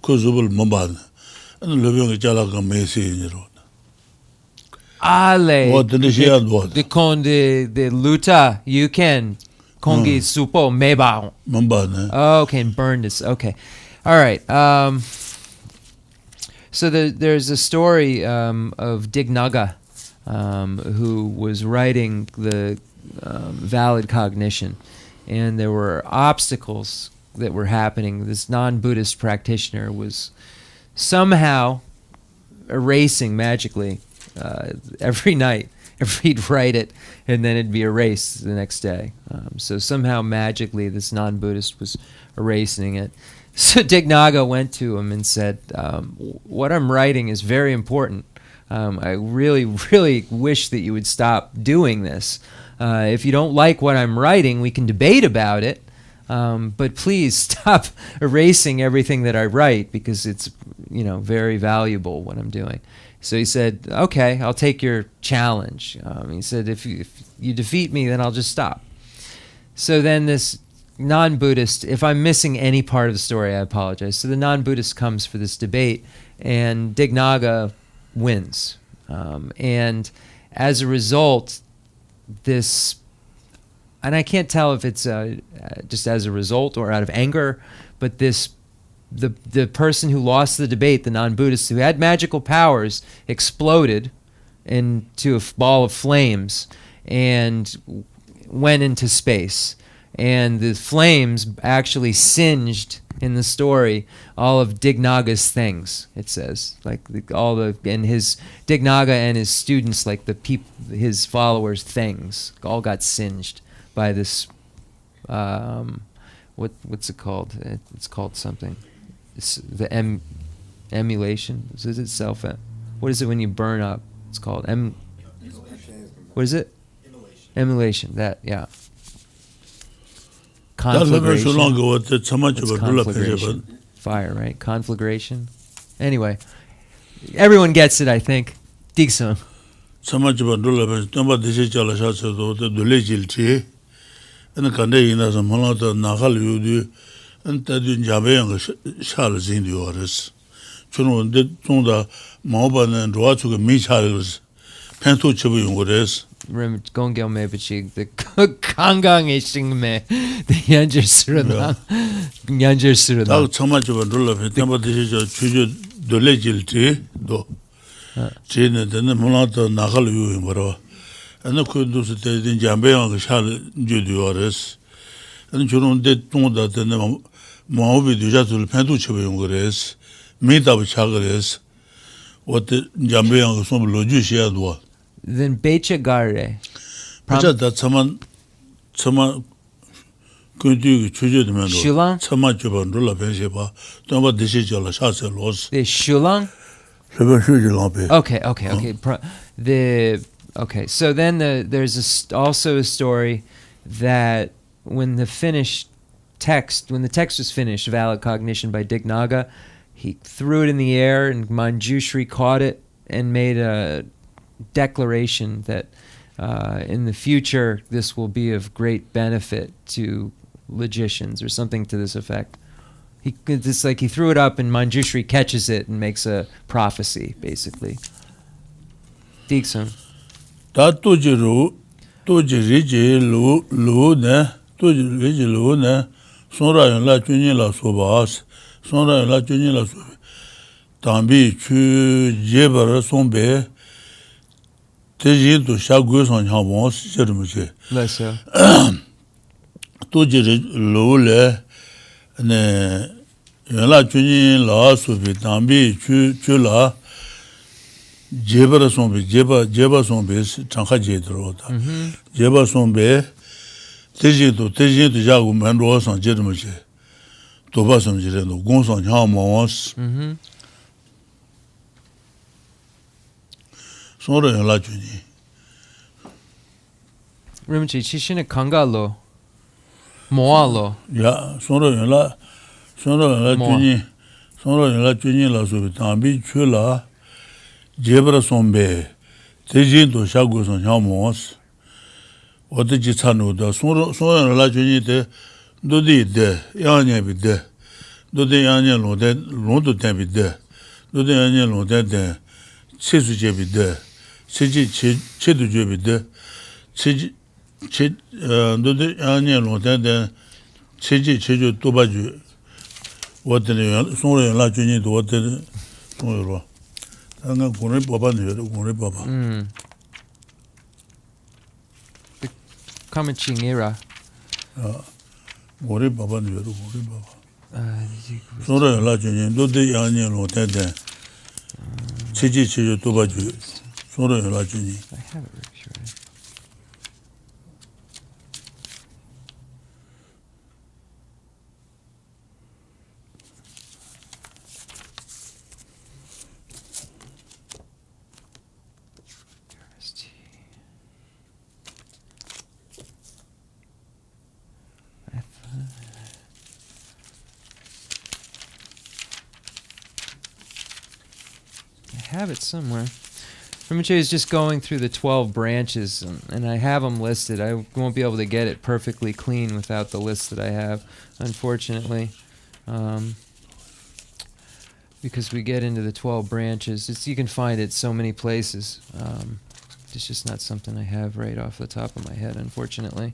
Kuzubul Mumbane. And the young Jalak may see in your road. Ale. What did they say and what? The con de luta you can kongi supo meba. Mumbane. Okay, and burn this. Okay. All right. So there's a story of Dignaga who was writing the valid cognition, and there were obstacles that were happening. This non-Buddhist practitioner was somehow erasing magically every night. He'd write it, and then it'd be erased the next day. So somehow magically this non-Buddhist was erasing it. So Dignaga went to him and said, what I'm writing is very important. I really, really wish that you would stop doing this. If you don't like what I'm writing, we can debate about it. But please stop erasing everything that I write, because it's, very valuable what I'm doing. So he said, okay, I'll take your challenge. He said, if you defeat me, then I'll just stop. So then this non-Buddhist, if I'm missing any part of the story, I apologize. So the non-Buddhist comes for this debate, and Dignaga wins. And as a result, this, and I can't tell if it's just as a result or out of anger, but the person who lost the debate, the non-Buddhist who had magical powers, exploded into a ball of flames and went into space. And the flames actually singed, in the story, all of Dignaga's things, it says. And his Dignaga and his students, his followers' things, all got singed by this, what's it called? It's called something. It's the emulation. Is it self? What is it when you burn up? It's called what is it? Emulation. That, yeah. Conflagration. It's conflagration. Fire, right? Conflagration. Anyway, everyone gets it, I think. Digson. Gongel me bachig the kangang ishing me the yanger surana yanger surana. So much of a rule of it. Number this is a chuju dolegilty do. Chain and then the Monata Nahal you in Baro. And the Kudus in Jambeon Shal Judiores. And Jurun did know that the Maobi Dujatul Pentuchevingores, meet up Chagres, what the Jambeon some logicia do. Then Becha Gare. That someone could do Shulang? So much of a rule of Pensipa. Don't what this is your Shasa loss. The Shulang? Okay. Okay. So then there's also a story that when the text was finished, Valid Cognition by Dignaga, he threw it in the air, and Manjushri caught it and made a declaration that in the future this will be of great benefit to logicians, or something to this effect. It's like he threw it up and Manjushri catches it and makes a prophecy, basically. Dixon. Tatujiru, Tujiriji, Lu ne, Sonra la Juni la Sobas, Sonra la Juni la Sob, Tambi, Chu, Jeber, Sombe, Teji to Shagus on Havons, Jermuche. Lessa. Tujiri Lule, ne, La Juni la Sobi, Tambi, Chula, 제바라 손베 제바 손베 장카 제들어다 제바 손베 대지도 자고 만로선 제르무지 도바선 제르노 공선 냐모스 소로 연락주니 Rinpoche, Chishina Kangalo, Moalo. 야 소로 연락주니 라서 담비 출라 제바라 손베 대지도 자고선 냐모스 어디지 찬우다 소로 연락주니데 도디데 야냐비데 도디 야냐로데 로도 데비데 도디 야냐로데 체수제비데 체지 체도제비데 체지 도디 야냐로데 체지 체조 도바주 어디는 소로 연락주니도 어디는 소로 당가 고래 봐봐요 고래 봐봐 Kamachingira. 고래 봐봐요 고래 봐봐 소로 연락주니 도디 야냐로데 체지 체조 도바주 소로 연락주니 I have it right. I have it somewhere. Rinpoche is just going through the 12 branches, and I have them listed. I won't be able to get it perfectly clean without the list that I have, unfortunately, because we get into the 12 branches. You can find it so many places. It's just not something I have right off the top of my head, unfortunately.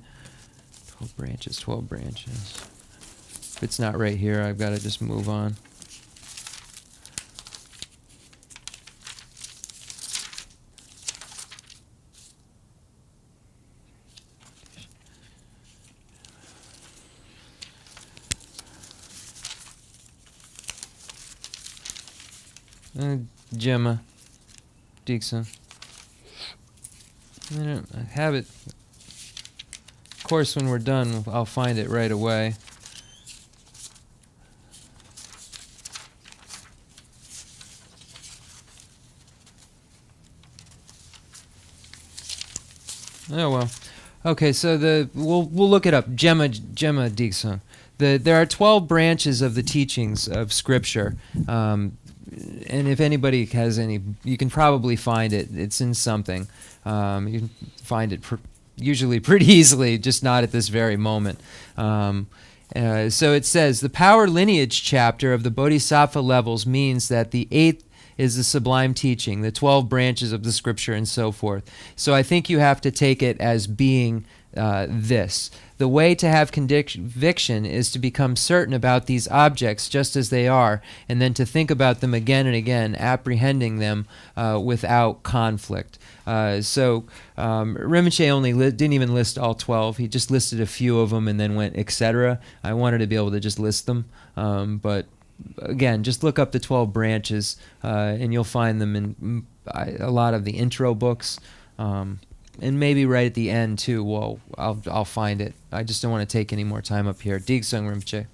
12 branches, 12 branches. If it's not right here, I've got to just move on. Gemma, Dixon. I have it. Of course, when we're done, I'll find it right away. Oh well. Okay, so we'll look it up. Gemma Dixon. There are 12 branches of the teachings of Scripture. And if anybody has any, you can probably find it. It's in something. You can find it usually pretty easily, just not at this very moment. So it says, the power lineage chapter of the Bodhisattva levels means that the 8th is the sublime teaching, the 12 branches of the Scripture, and so forth. So I think you have to take it as being this. The way to have conviction is to become certain about these objects just as they are, and then to think about them again and again, apprehending them without conflict. So Rinpoche didn't even list all 12. He just listed a few of them and then went, etc. I wanted to be able to just list them, but again, just look up the 12 branches, and you'll find them in a lot of the intro books. And maybe right at the end too. Well, I'll find it. I just don't want to take any more time up here. Digsung Rinpoche.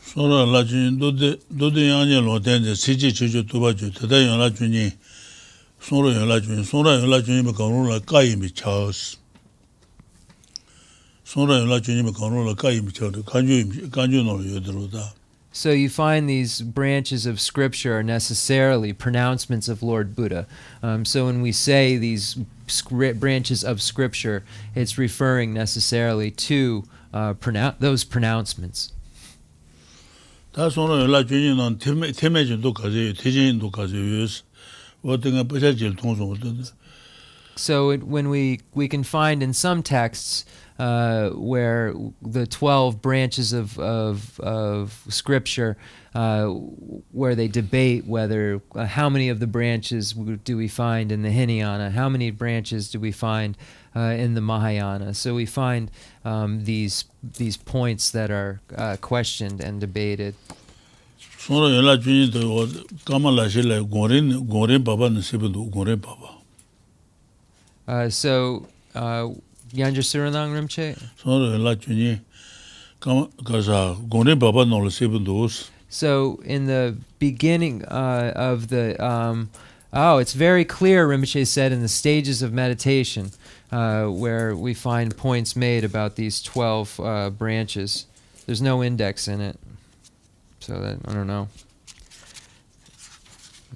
소라 라준 도데 양년 로텐데 시지 주주 도바주 대다 연락주니 소라 연락주니 가로라 까이미 차스 소라 연락주니 가로라 까이미 차도 간주노 여드로다. So you find these branches of Scripture are necessarily pronouncements of Lord Buddha. So when we say these branches of Scripture, it's referring necessarily to those pronouncements. So when we can find in some texts where the 12 branches of Scripture, where they debate whether how many of the branches do we find in the Hinayana, how many branches do we find in the Mahayana. So we find these points that are questioned and debated. Sonra yela junyi de o kama la shile gorin baba ne sebedu gorin baba. So, Yanja Suranang Rinpoche? Sonra yela junyi kama kaza gorin baba no le sebedu. So, in the beginning of the, it's very clear, Rinpoche said, in the stages of meditation, where we find points made about these 12 branches. There's no index in it. So, that, I don't know.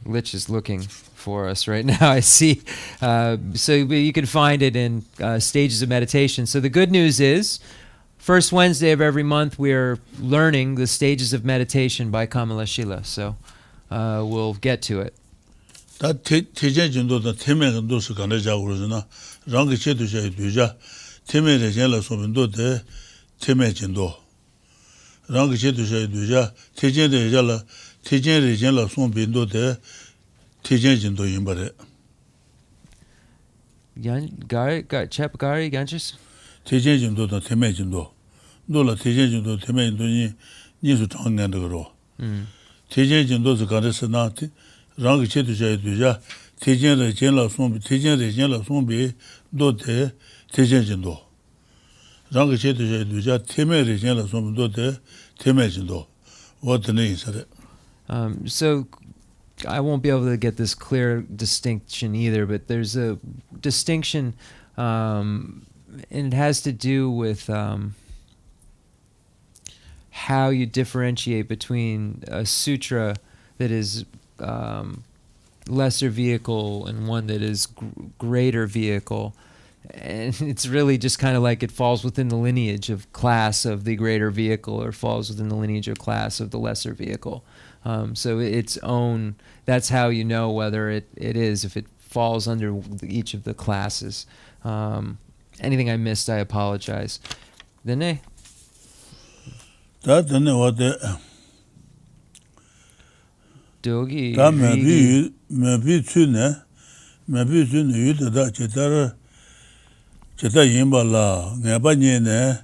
Lich is looking for us right now, I see. So, you can find it in stages of meditation. So, the good news is, first Wednesday of every month, we're learning the stages of meditation by Kamala Shila. So we'll get to it. 다 대전 정도다 태면도 수 가능하고 그러잖아. 랑게 제도셔야 되자. 태면에 제일 소문도 돼. 태면 정도. 랑게 제도셔야 되자. 태전에 제일 태전에 제일 소문도 돼. 태전 정도 임바래. Gari Ganchis? 대전 정도다 태면 정도. 놀라 대전 정도 태면 정도니 니수 정년도 그러. 대전 정도서 가르쳐 나한테 랑게 제도셔야 되자. 대전에 제일 소문비 도대 대전 정도. 랑게 제도셔야 되자. 태면에 제일 소문도 돼. 태면 정도. 어떤에 있어요? So I won't be able to get this clear distinction either, but there's a distinction, and it has to do with how you differentiate between a sutra that is lesser vehicle and one that is greater vehicle. And it's really just kind of like it falls within the lineage of class of the greater vehicle or falls within the lineage or class of the lesser vehicle. So its own, that's how you know whether it is, if it falls under each of the classes. Anything I missed, I apologize. Dene? That dene what Dogi. Da maybe tune you that Cheta yimba la, ngaba nye ne,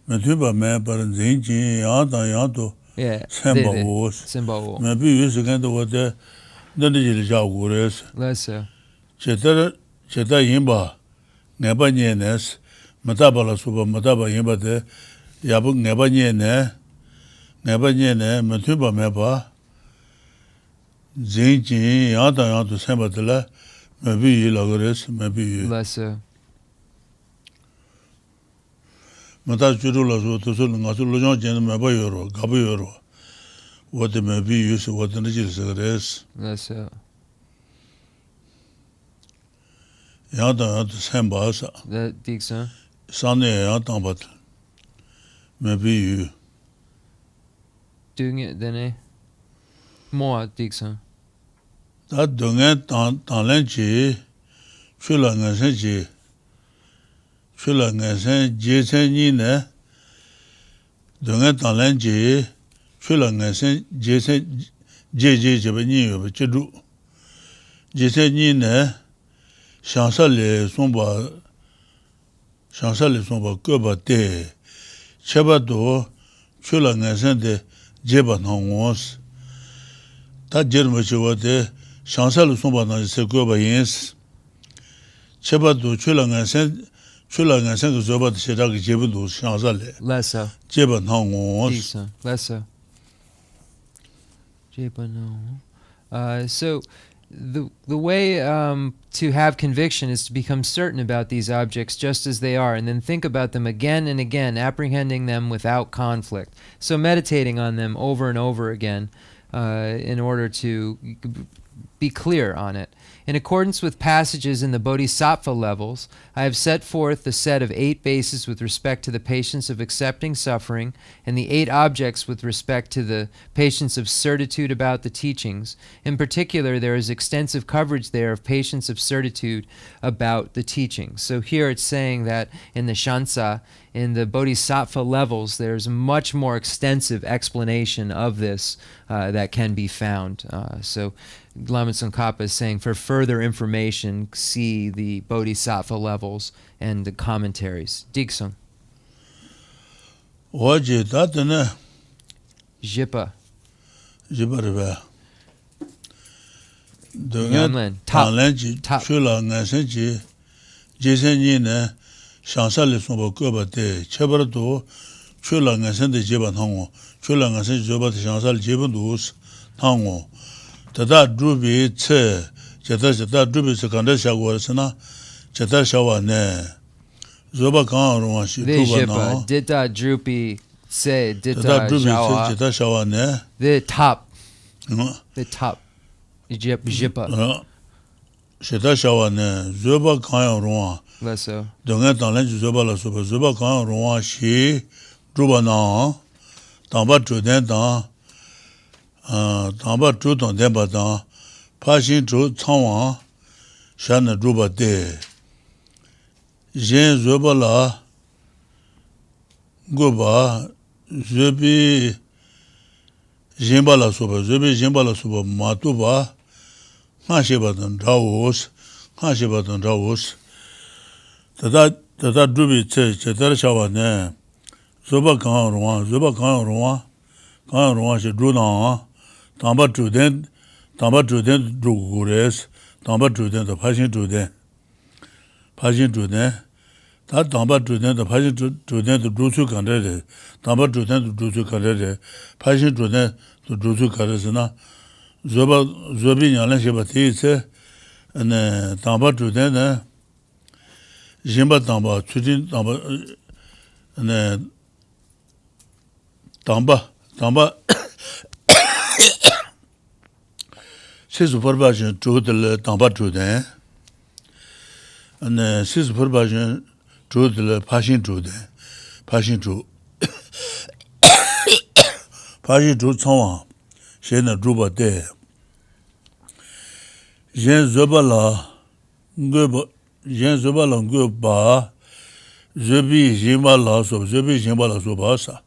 metuba me par zinjin, yanto, semba wos. Semba wo. Maybe you second what the Jagures. Less so. Cheta yimba, ngaba nye nes, mataba la suba, mataba yimba de, yabu ngaba nye ne, metuba me ba, zinjin, yanto, semba de la, maybe you lagores, maybe you. Less so. Mata churula so to so ngaso lojon jen me ba yoro gabu yoro what may be use what the jil sagres Less so. yada samba sa That Diksa. sane ya tambat maybe you Doing it Dene. More Diksa. that dongen tan len chi chula ngasen chi chula ngasen je sen ni ne dongen tan len chi chula ngasen je sen je ba ni yo ba chidu je sen ni ne shansa le somba ko ba te cheba do chula ngasen de je ba na ngos ta jerma chewa de shansa le somba na se ko ba yens cheba do chula ngasen ko zoba de shira ge jebu do shansa le Less so. jeba na ngos Diksa. Less so. Jepano. So the way to have conviction is to become certain about these objects just as they are, and then think about them again and again, apprehending them without conflict. So meditating on them over and over again in order to be clear on it. In accordance with passages in the Bodhisattva levels, I have set forth the set of 8 bases with respect to the patience of accepting suffering, and the 8 objects with respect to the patience of certitude about the teachings. In particular, there is extensive coverage there of patience of certitude about the teachings. So here it's saying that in the Shansa, in the Bodhisattva levels, there's much more extensive explanation of this that can be found. So Lama Tsongkhapa is saying for further information, see the Bodhisattva levels and the commentaries. Diksung. waje ta de ne Jipa. Jibarba. Yamlen, top. Top. Chula Nasanji, Jason Yina, Shansali Sumbo Gobate, Chebardo, Chula Nasan de Jiban Hongo, Chula Nasan Jobat Shansal Jibandus, Hongo. Tada Drubi, Tse, Jeta Drubi Secondesha Warsana, Jeta Shawane, Zoba Kan Ruanshi, The Jipa, Dita Drupi, Se, Dita Drubi, Jawa. Jeta Shawane, The top. The top. Jipa. Jeta Shawane, Zoba Kan Ruan. Lesso. Dunga Talan Zoba La Soba, Zoba Kan Ruan Shi, Drubana, Tamba Truden, Tamba Trudon Debatan, Pashin Tru Tawa, Shana Druba De. Jen Zobala Goba, Zobi Jimbala Soba, Zobi Jimbala Soba, Matuba, Hashibatan Rawos, Hashibatan Rawos. Tata Drubi Chetar Shawane, Zoba Kan Ruan, she drew down, Tamba Truden, Drugures, Tamba Truden, the Passion Truden. That Tamba Truden, the Passion Truden, the Drusu Candere, Tamba Truden, the Drusu Candere, Passion Truden, the Drusu Caresana, Zobi Yalan Shibati, and Tamba Truden, Jimba Tamba, Tudin Tamba, and Tamba, Six Version to the Tamba Truden, and Six Version to the Passion Truden, Passion True Tawa, Shena Druba De, Jen Zobala, Jen Zobala Guba, Zobi Jimbala Sobasa.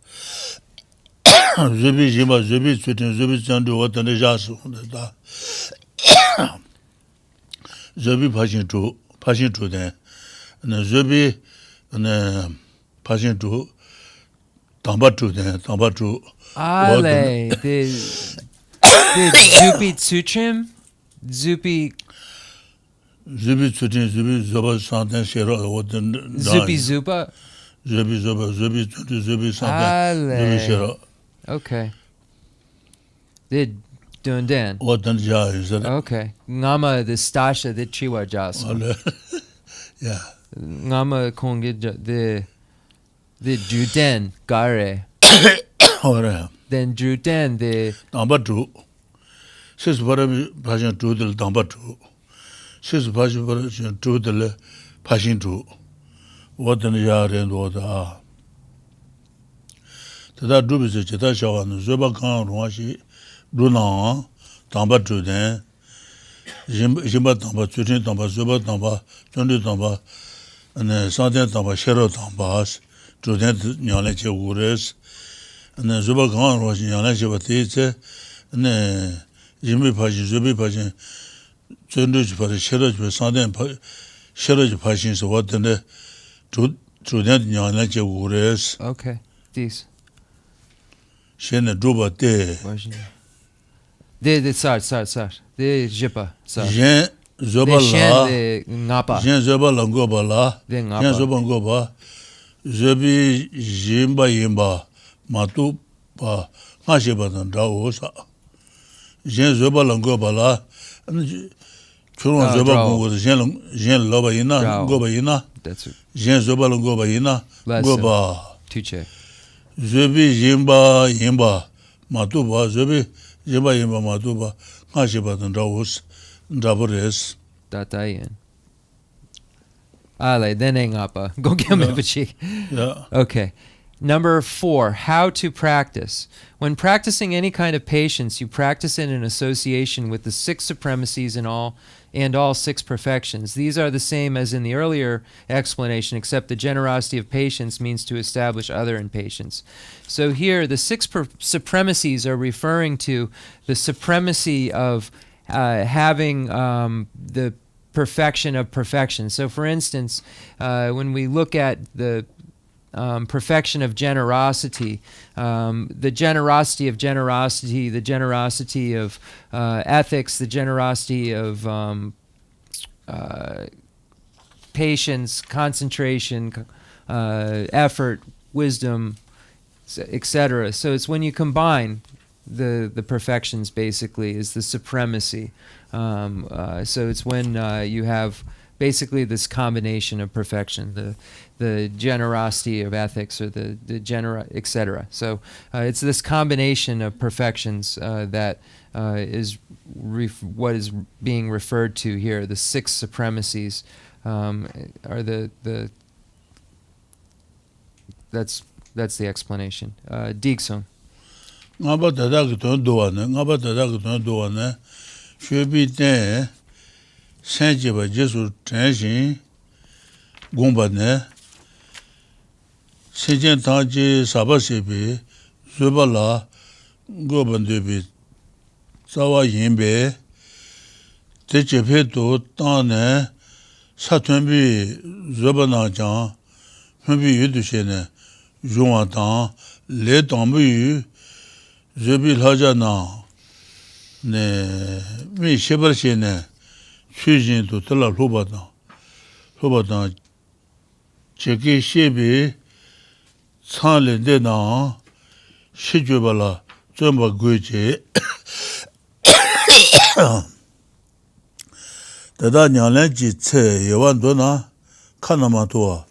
Zobi Jimba, Zobi Sweetin, Zobi Sandu, what an Jasu. Zobi Passion to them. And Zobi and Passion to Tamba to them, Tamba to. Ale, the Zupi Tsutrim? Zupi Sweetin, Zobi Zoba Santan Shero, what an Zupi Zupa? Zobi Santan, Zobi Shero. Okay. The Dundan. What an Jar is that? Okay. Ngama the Stasha the Chiwa Jas. Yeah. Ngama Kongi the Juden Gare. Then Juden the Number 2. Six Passion to the number 2. Six Passion to the Passion 2. What an Jar and what are. That do is a Cheta Shawan, Zoba Kan Ruashi, Bruna, Tamba Truden, Jimba Tamba, Tutin Tamba, Zoba Tamba, Tundi Tamba, and Santan Tamba, Shero Tambas, Truden Yanache Ures, and then Zoba Kan Ruashi Yanache Batite, and then Jimmy Passion, Zobi Passion, Tunduch for the Shero, Santan Shero Passion, so what then the Truden Yanache Ures. Okay. These. Shena Druba De. The Sar. The Jipa. Sar. Jen Zobala. The Ngapa. Jen Zobala Ngobala. The Ngapa. Jen Zoba Ngoba. Zobi Jimba Yimba. Matu Pa. Hashibatan Daosa. Jen Zobala Ngobala. Churun Zoba Ngoba. Jen Loba Yina. Ngoba Yina. That's it. Jen Zobala Ngoba Yina. Ngoba. Tuche. Zobi Yimba Matuba, Zobi Yimba Matuba, Hashibatan Rawus, Dabores. Datayan. Ale, then Ngapa. Go get me Bachi. Yeah. Okay. Number 4, how to practice. When practicing any kind of patience, you practice it in association with the 6 supremacies and all 6 perfections. These are the same as in the earlier explanation, except the generosity of patience means to establish other in patience. So here, the 6 supremacies are referring to the supremacy of having the perfection of perfection. So for instance, when we look at the perfection of generosity, the generosity of generosity, the generosity of ethics, the generosity of patience, concentration, effort, wisdom, etc. So it's when you combine the perfections, basically, is the supremacy. So it's when you have basically this combination of perfection, the generosity of ethics, or the etc. So it's this combination of perfections that is what is being referred to here. The six supremacies are that's the explanation. Digson. ngaba dada ki ton do ne shwebi ten senje ba jesu tenshin gomba ne sentient taji sabasebi zubala gobandebi sawa yinbe techepe to tane satwenbi zubana jan hunbi yudushene zhuwa tan le tambu yu Geshe Lharampa ne mi shebar shene chujin to tala lobatan cheke shebe chanle de na shijobala zomba gweje dada nyalen ji tse yewan do na kanama to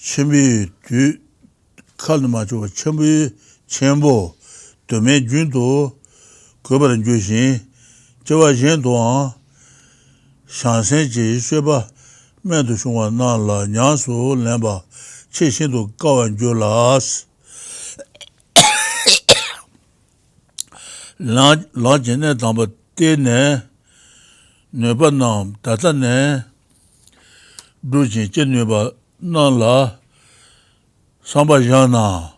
chimbi du kanama jo chimbi Chenmo Dome Junto, Gobaran Jushin, Jawa Jenduan, Shansenji, Sheba, Mendu Shunwa Nala, Nyansu, Lemba, Chishindu, Gawan Julas, Lajene Damba Tene, Nebanam, Tatane, Brujin, Jenuba, Nala, Samba Jana,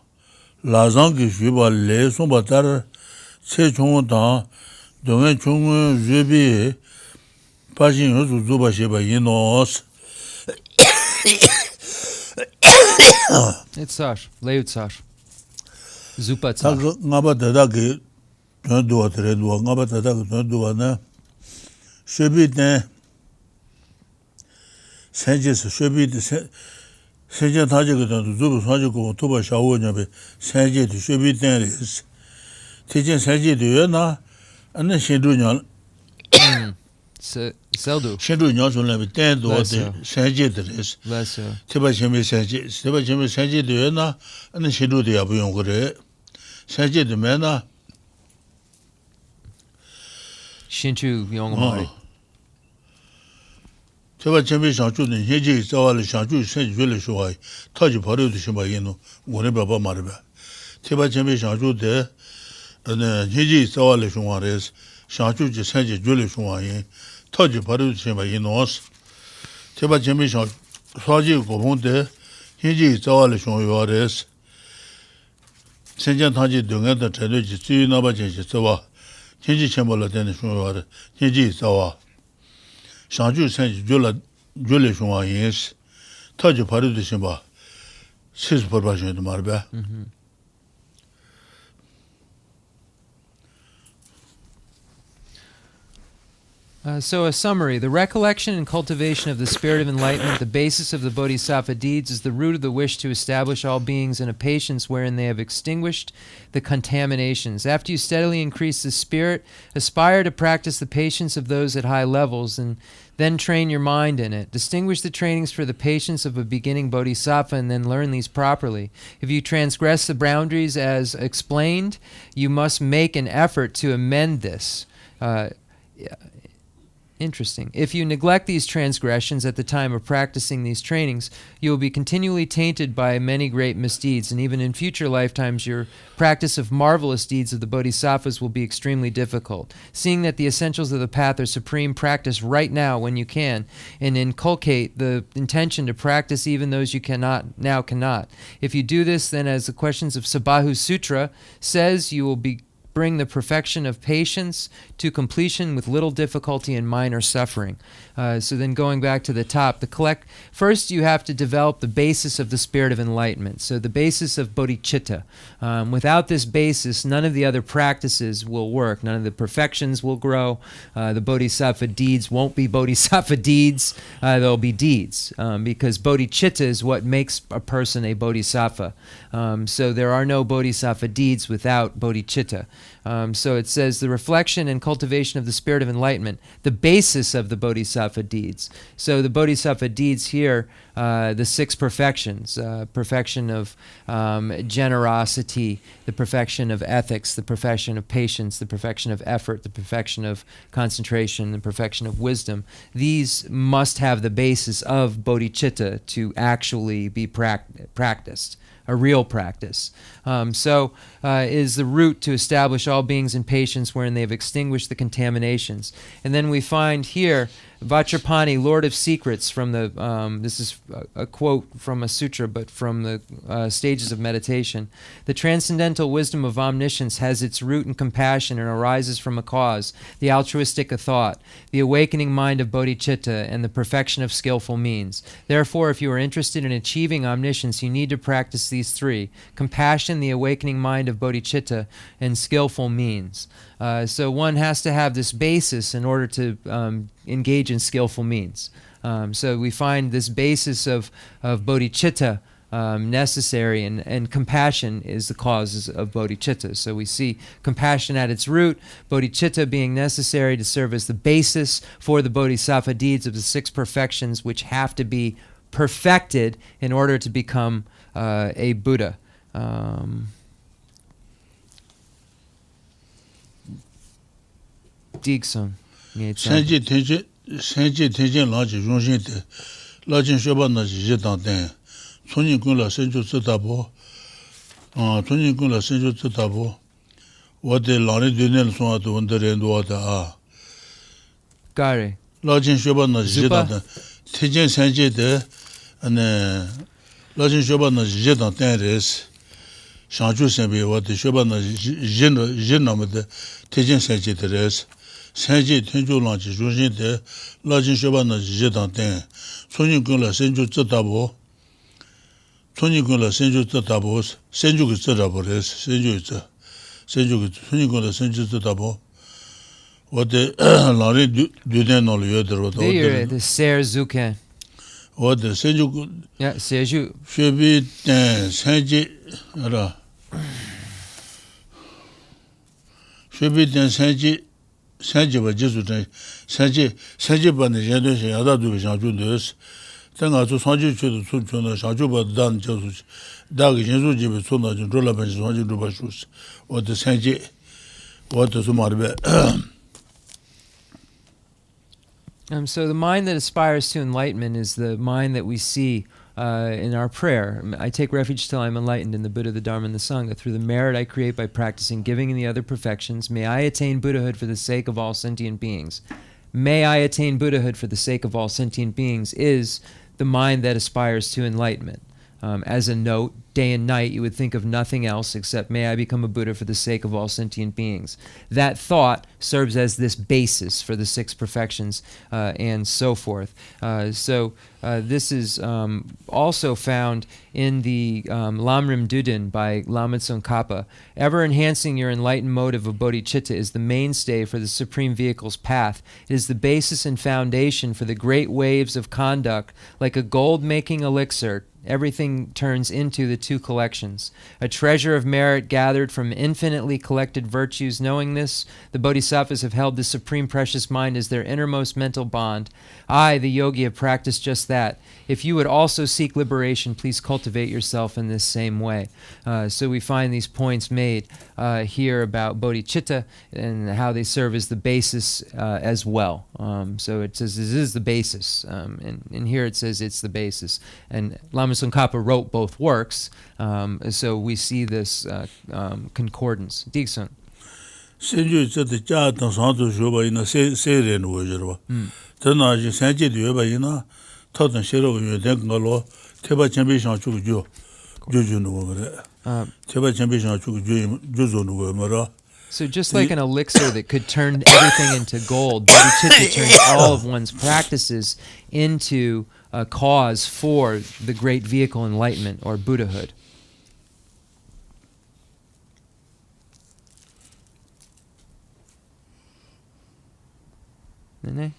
La zangi shwiba le somba tar se chungu tang dongen chungu zhubi pashin yuzu zuba sheba yinos. Itzar, leutzar, zupatzar. Ngaba dada ki tuan duwa tere duwa, ngaba dada ki tuan duwa na shwibi ten senjis shwibi ten sentient taji ki tuan zubu sanji kuwa tuba shawo nyabe sentient shwibi ten res. Techen sentient yuwa na ane shendu nyan Seldu. shendu nyan sun labi ten duwa sentient res. Leso. Teba chembe sentient yuwa na ane shendu de yabu yung kore. Sentient me na Shinchu Yongmari. Teba chembe shangchu ni heji zawa le shangchu senji jwele shuwa taji pariyo de shimba yinu ngone baba mariba. Teba chembe shangchu de heji zawa le shuwa res shangchu ji senji jwele shuwa yin taji pariyo de shimba yinu os. Teba chembe shangchu gopong de heji zawa le shuwa yuwa res senjian tangji dungan da chaydo ji tsuyu naba jenshi zawa heji chenpo la teni shuwa yuwa res heji zawa shangchu senji jwele shungwa yins, taji paridu shimba, sis parpa shungwa marba. So a summary. The recollection and cultivation of the spirit of enlightenment, the basis of the bodhisattva deeds, is the root of the wish to establish all beings in a patience wherein they have extinguished the contaminations. After you steadily increase the spirit, aspire to practice the patience of those at high levels, and then train your mind in it. Distinguish the trainings for the patience of a beginning bodhisattva and then learn these properly. If you transgress the boundaries as explained, you must make an effort to amend this. Interesting. If you neglect these transgressions at the time of practicing these trainings, you will be continually tainted by many great misdeeds, and even in future lifetimes your practice of marvelous deeds of the bodhisattvas will be extremely difficult. Seeing that the essentials of the path are supreme, practice right now when you can, and inculcate the intention to practice even those you cannot. If you do this, then as the questions of Sabahu Sutra says, you will be bring the perfection of patience to completion with little difficulty and minor suffering. So then going back to the top, first you have to develop the basis of the spirit of enlightenment. So the basis of bodhicitta. Without this basis, none of the other practices will work. None of the perfections will grow. The bodhisattva deeds won't be bodhisattva deeds. They'll be deeds. Because bodhicitta is what makes a person a bodhisattva. So there are no bodhisattva deeds without bodhicitta. So it says the reflection and cultivation of the spirit of enlightenment, the basis of the bodhisattva deeds. So the bodhisattva deeds here, the 6 perfections, perfection of generosity, the perfection of ethics, the perfection of patience, the perfection of effort, the perfection of concentration, the perfection of wisdom. These must have the basis of bodhicitta to actually be practiced. A real practice. Is the root to establish all beings in patience wherein they have extinguished the contaminations. And then we find here, Vajrapani, Lord of Secrets, from the, this is a quote from a sutra, but from the stages of meditation. The transcendental wisdom of omniscience has its root in compassion and arises from a cause, the altruistic thought, the awakening mind of bodhicitta, and the perfection of skillful means. Therefore, if you are interested in achieving omniscience, you need to practice these 3, compassion, the awakening mind of bodhicitta, and skillful means. So one has to have this basis in order to engage in skillful means. So we find this basis of bodhicitta necessary, and compassion is the cause of bodhicitta. So we see compassion at its root, bodhicitta being necessary to serve as the basis for the bodhisattva deeds of the 6 perfections, which have to be perfected in order to become a Buddha. Digson. Senji tenjen laji yonshin te lajin shoba na ji dan den sonyin kun la senju tsabo sonyin kun la senju tsabo wade lani denen so at wonderen do da Gare. lajin shoba na ji dan den tenjen senji de ane lajin shoba na ji dan den res shanju senbe wade shoba na jin namade tenjen senji de res Senji tenju lanchi yonshin te lajin shoba na ji dan den sonyin kun la senju tsabo sonyin kun la senju tsabo senju ge tsabo res senju ge sonyin kun la senju tsabo wade lari duden no le yodro wade the ser zuken wade senju ya seju shebi den senji ara shebi den senji Senji ba jisu ten senji ba ne yendo she yada du shangju des tenga zu sanji chu su chu na shangju ba dan jisu da ge jinsu ji be su na jin rola ba sanji du ba shu o de senji o de su marbe. So the mind that aspires to enlightenment is the mind that we see in our prayer. I take refuge till I am enlightened in the Buddha, the Dharma, and the Sangha. Through the merit I create by practicing giving and the other perfections, may I attain Buddhahood for the sake of all sentient beings. May I attain Buddhahood for the sake of all sentient beings is the mind that aspires to enlightenment. As a note, day and night, you would think of nothing else except, may I become a Buddha for the sake of all sentient beings. That thought serves as this basis for the 6 perfections and so forth. This is also found in the Lamrim Duden by Lama Tsongkhapa. Ever enhancing your enlightened motive of bodhicitta is the mainstay for the Supreme Vehicle's path. It is the basis and foundation for the great waves of conduct, like a gold-making elixir. Everything turns into the 2 collections. A treasure of merit gathered from infinitely collected virtues. Knowing this, the bodhisattvas have held the supreme precious mind as their innermost mental bond. I, the yogi, have practiced just that. If you would also seek liberation, please cultivate yourself in this same way. So we find these points made here about bodhicitta and how they serve as the basis as well. So it says this is the basis, and here it says it's the basis. And Lama Tsongkhapa wrote both works, so we see this concordance. Digson. Senju zete jia dang san tu shu ba ina se ren wo zhe ba. Tena ji senji de ba ina ta dang xie ro yue den ge lo te ba chen bi shang chu ju ju nu wo re. Te ba chen bi shang chu ju zu nu wo ma ra. So just like an elixir that could turn everything into gold, bodhicitta turns all of one's practices into a cause for the great vehicle enlightenment or Buddhahood. 네.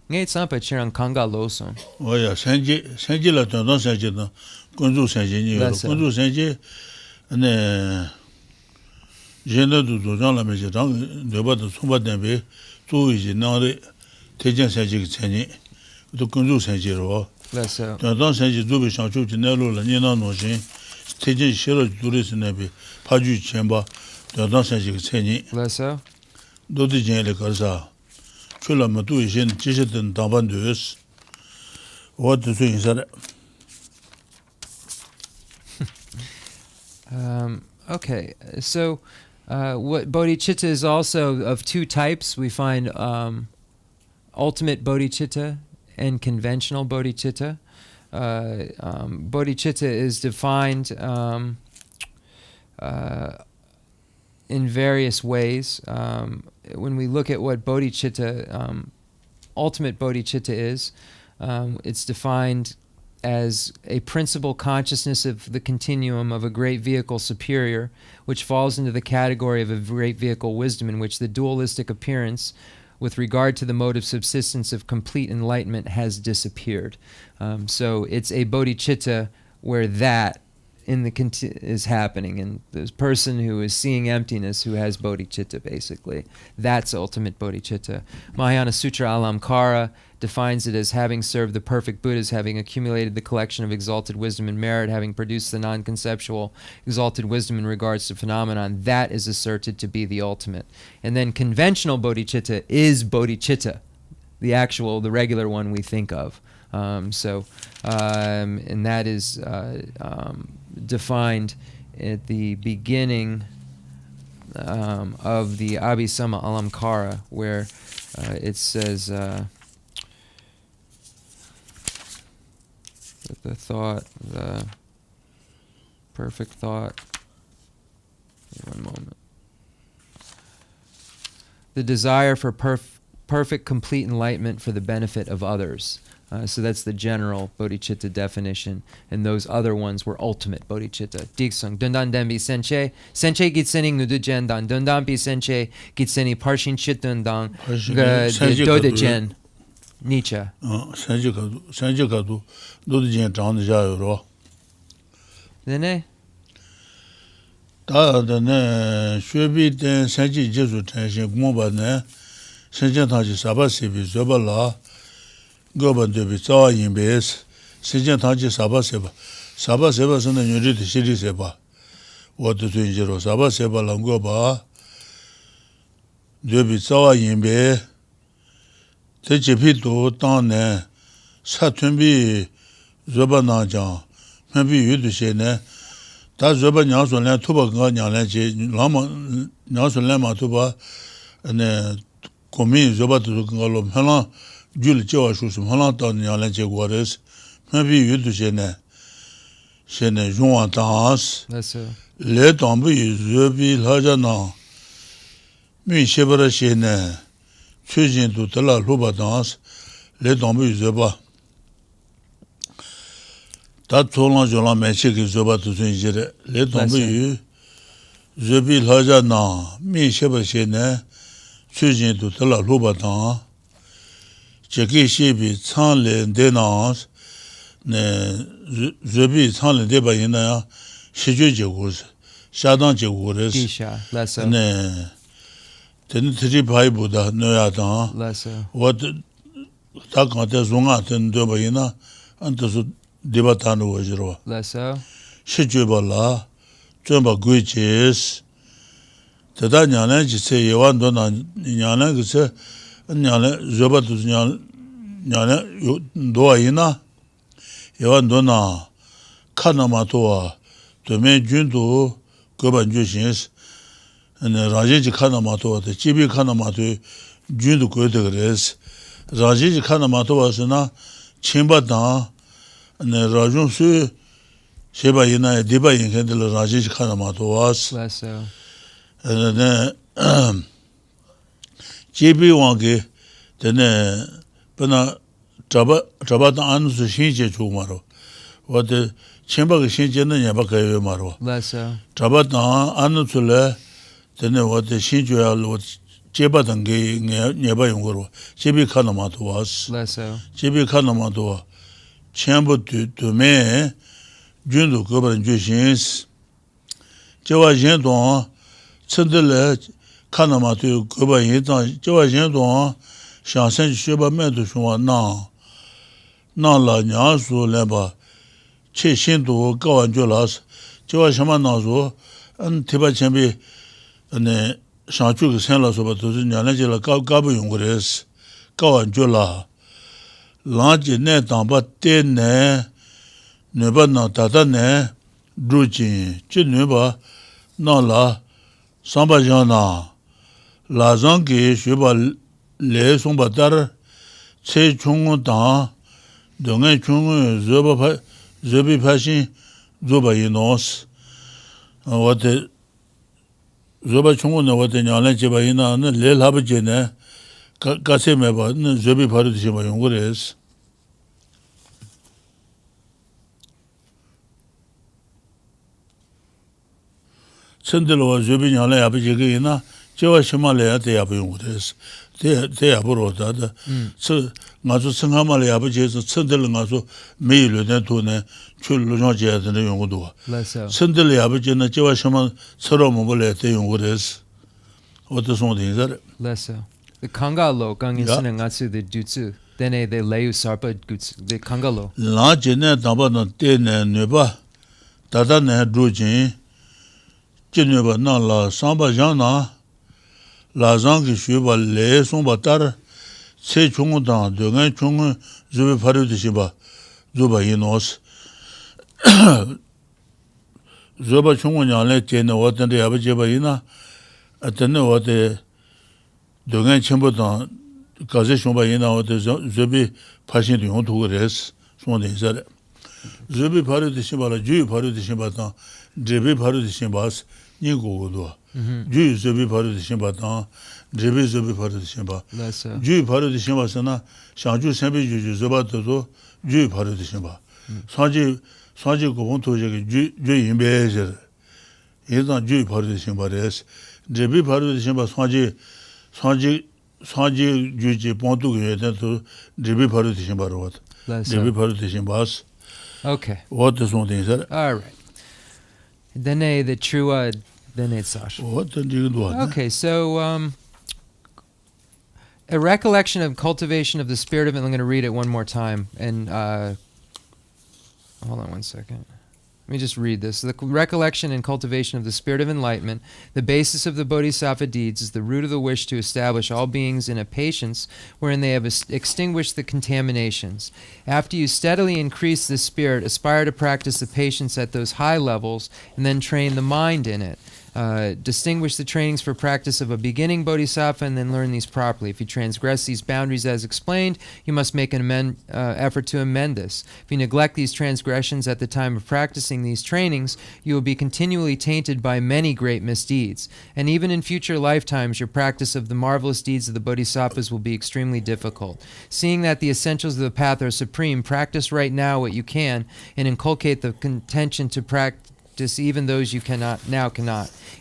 ngay sampa chirang kanga loson. Oh yeah, senji la tondon senji no kunzu senji ni kunzu senji ne jena du dojang la me jang deba de sumba denbe zu yi na de tejen senji ki cheni to kunzu senji ro. Tondon senji zu bi shang chu ne lo la ni na no jin tejen shiro dure ne be pa ju chenba tondon senji ki cheni. Leso. Do de jen le karsa. What do you Okay, so what bodhicitta is also of two types. We find ultimate bodhicitta and conventional bodhicitta. Bodhicitta is defined in various ways. When we look at what bodhicitta, ultimate bodhicitta is, it's defined as a principal consciousness of the continuum of a great vehicle superior, which falls into the category of a great vehicle wisdom, in which the dualistic appearance with regard to the mode of subsistence of complete enlightenment has disappeared. So it's a bodhicitta where that is happening, and the person who is seeing emptiness, who has bodhicitta, basically. That's ultimate bodhicitta. Mahayana Sutra Alamkara defines it as having served the perfect Buddhas, having accumulated the collection of exalted wisdom and merit, having produced the non-conceptual exalted wisdom in regards to phenomenon. That is asserted to be the ultimate. And then conventional bodhicitta is bodhicitta, the regular one we think of. And that is defined at the beginning of the Abhisama Alamkara, where it says that the perfect thought, one moment, the desire for perfect, complete enlightenment for the benefit of others. So that's the general bodhicitta definition, and those other ones were ultimate bodhicitta. Diksung dundan dembi senche gitseni ngudu jendan dundan bi senche gitseni parshin chit dundan doda jen nicha. Senche kadu doda jen chang de jayo ro. Dene? Da ne shwebi den senche jesu tenshi gumba ne senche tangji saba sebi zoba la Goban debi zawa yinbes, Sijan Tanji Saba Seba. Saba Seba Sana Yuri de Shiri Seba. What the twin zero Saba Seba Langoba debi zawa yinbe, Techipito Tane, Satumbi Zoba Nanjang, maybe you to say ne. That Zoba Nyanson Land Tuba Ganyan, Lama Nyanson Lama Tuba, and Komi Zoba to Galom Hela. Jul Jawa Shusum Holland Yalan Jaguares, maybe you do Shene Juan Dance, let on be Zubi Hajana, me Shebara Shene, choosing to tell a Luba dance, let on be Zuba. That told on Jola Magic is Zuba to Zinjere, let on be Zubi Hajana, me Shebara Shene, choosing to tell a Luba dance. Jackie Shibi Tanle Denans, Zubi Tanle Debayina, Shiju Jagus, Shadan Jaguris, and then Three Pai Buddha, Noyadan, what Takata Zungat and Debayina, and to Debatano Wajro. Shijubala, Jumba Guiches, the Danyana, say you want to Yana, say. Nyale zoba tu nyale doa ina yawan dona kana matoa to me jundu goban jushins and rajeji kana matoa the chibi kana mato jundu go de gres rajeji kana matoa sna chimba da and rajun su sheba ina diba yin kendel rajeji kana matoa JB Wangi, then Bana Trabata Anus Shinje Chumaro. What the Chamber Shinje Yabaka Maro. Less so. Trabata Anusula, then what the Shinju was Jebatangi nearby Yunguru. JB Kanamato was. Less so. JB Kanamato. Chamber to me, Jundu Gober and Jushins. Jawa Jendon, Sendele, Kanamatu, Goba Yitan, Jawa Jendon, Shansen Shuba Medushua now. Nala Nyasu Leba, Che Shindu, Gawan Julas, Jawa Shamanazo, and Tibachambi, and the Shanchuk Senlas over to Yanajela Gabu Yungres, Gawan Jula. Lanji ne tamba te ne, neba na tata ne, drujin, chi neba na la, samba jana, la zangi shuba le sumba tar, che chungu tang, dongen chungu zobi pashin, zoba yinos, wate, zoba chungu ne wate nyalen cheba yina, le laba je ne, Kase meba, zobi paru dishima yungures. Sendelo zobi nyala yabu jege ina, jewa shima le ya te yabu yungures. Te yabu rota da. Ngazu sengama le yabu jese, sendelo ngazu mei lu den tu ne, chul lu zhong jaya dine yunguduwa. Sendelo yabu jene, jewa shima tsaro mbo le te yungures. Wata song ting zare. The Kangalo, Gangisana Natsu, the Jutsu, then they lay Sarpa Guts, the Kangalo. La Jene Tamba no Tene Neba, Tata Ne Drujin, Geneva Nala, Samba Jana, La Zangi Shuba, Le Sumba Tar, Se Chungudan, Dugan Chung, Zubi Paru de Shiba, Zuba Yinos, Zuba Chunguan, let Jene, what and the Abajaba Yina, attend what the Dongan Chembo Kaze Shumba Yina or the Zubi Pashin to Yontures, Swan is that. Zubi Paru de Shimbala, Jew Paru de Shimbatan, Jebi Paru de Shimbas, Nigo, Jew Zubi Paru de Shimbatan, Jebi Zubi Paru de Shimba, Jew Paru de Shimbasana, Shanju Sembi Zubato, Jew Paru de Shimba. Sanji Gobon to Jew in Bezer. He is not Jew Paru de Shimbares, Jebi Paru de Shimba Sanji Juji Pontu to Jebi Paru de Shimbarot. Jebi Paru de Shimbas. Okay. What is one thing, sir? All right. Then the true then it's Sash. What did you do? Okay, so a recollection of cultivation of the spirit of it. I'm going to read it one more time. And hold on one second. Let me just read this. The recollection and cultivation of the spirit of enlightenment, the basis of the bodhisattva deeds, is the root of the wish to establish all beings in a patience wherein they have extinguished the contaminations. After you steadily increase the spirit, aspire to practice the patience at those high levels, and then train the mind in it. Distinguish the trainings for practice of a beginning bodhisattva and then learn these properly. If you transgress these boundaries as explained, you must make an effort to amend this. If you neglect these transgressions at the time of practicing these trainings, you will be continually tainted by many great misdeeds. And even in future lifetimes, your practice of the marvelous deeds of the bodhisattvas will be extremely difficult. Seeing that the essentials of the path are supreme, practice right now what you can and inculcate the contention to practice even those you cannot.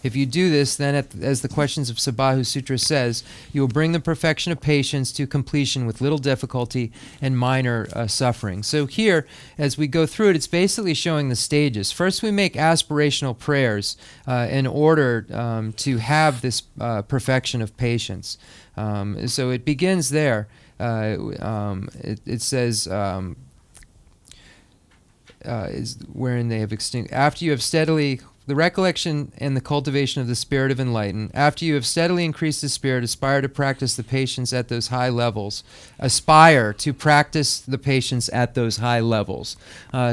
If you do this, then as the Questions of Sabahu Sutra says, you will bring the perfection of patience to completion with little difficulty and minor suffering. So here, as we go through it, it's basically showing the stages. First, we make aspirational prayers in order to have this perfection of patience. So it begins there. It says... is wherein they have extinct. After you have steadily, the recollection and the cultivation of the spirit of enlightenment, after you have steadily increased the spirit, aspire to practice the patience at those high levels. Aspire to practice the patience at those high levels.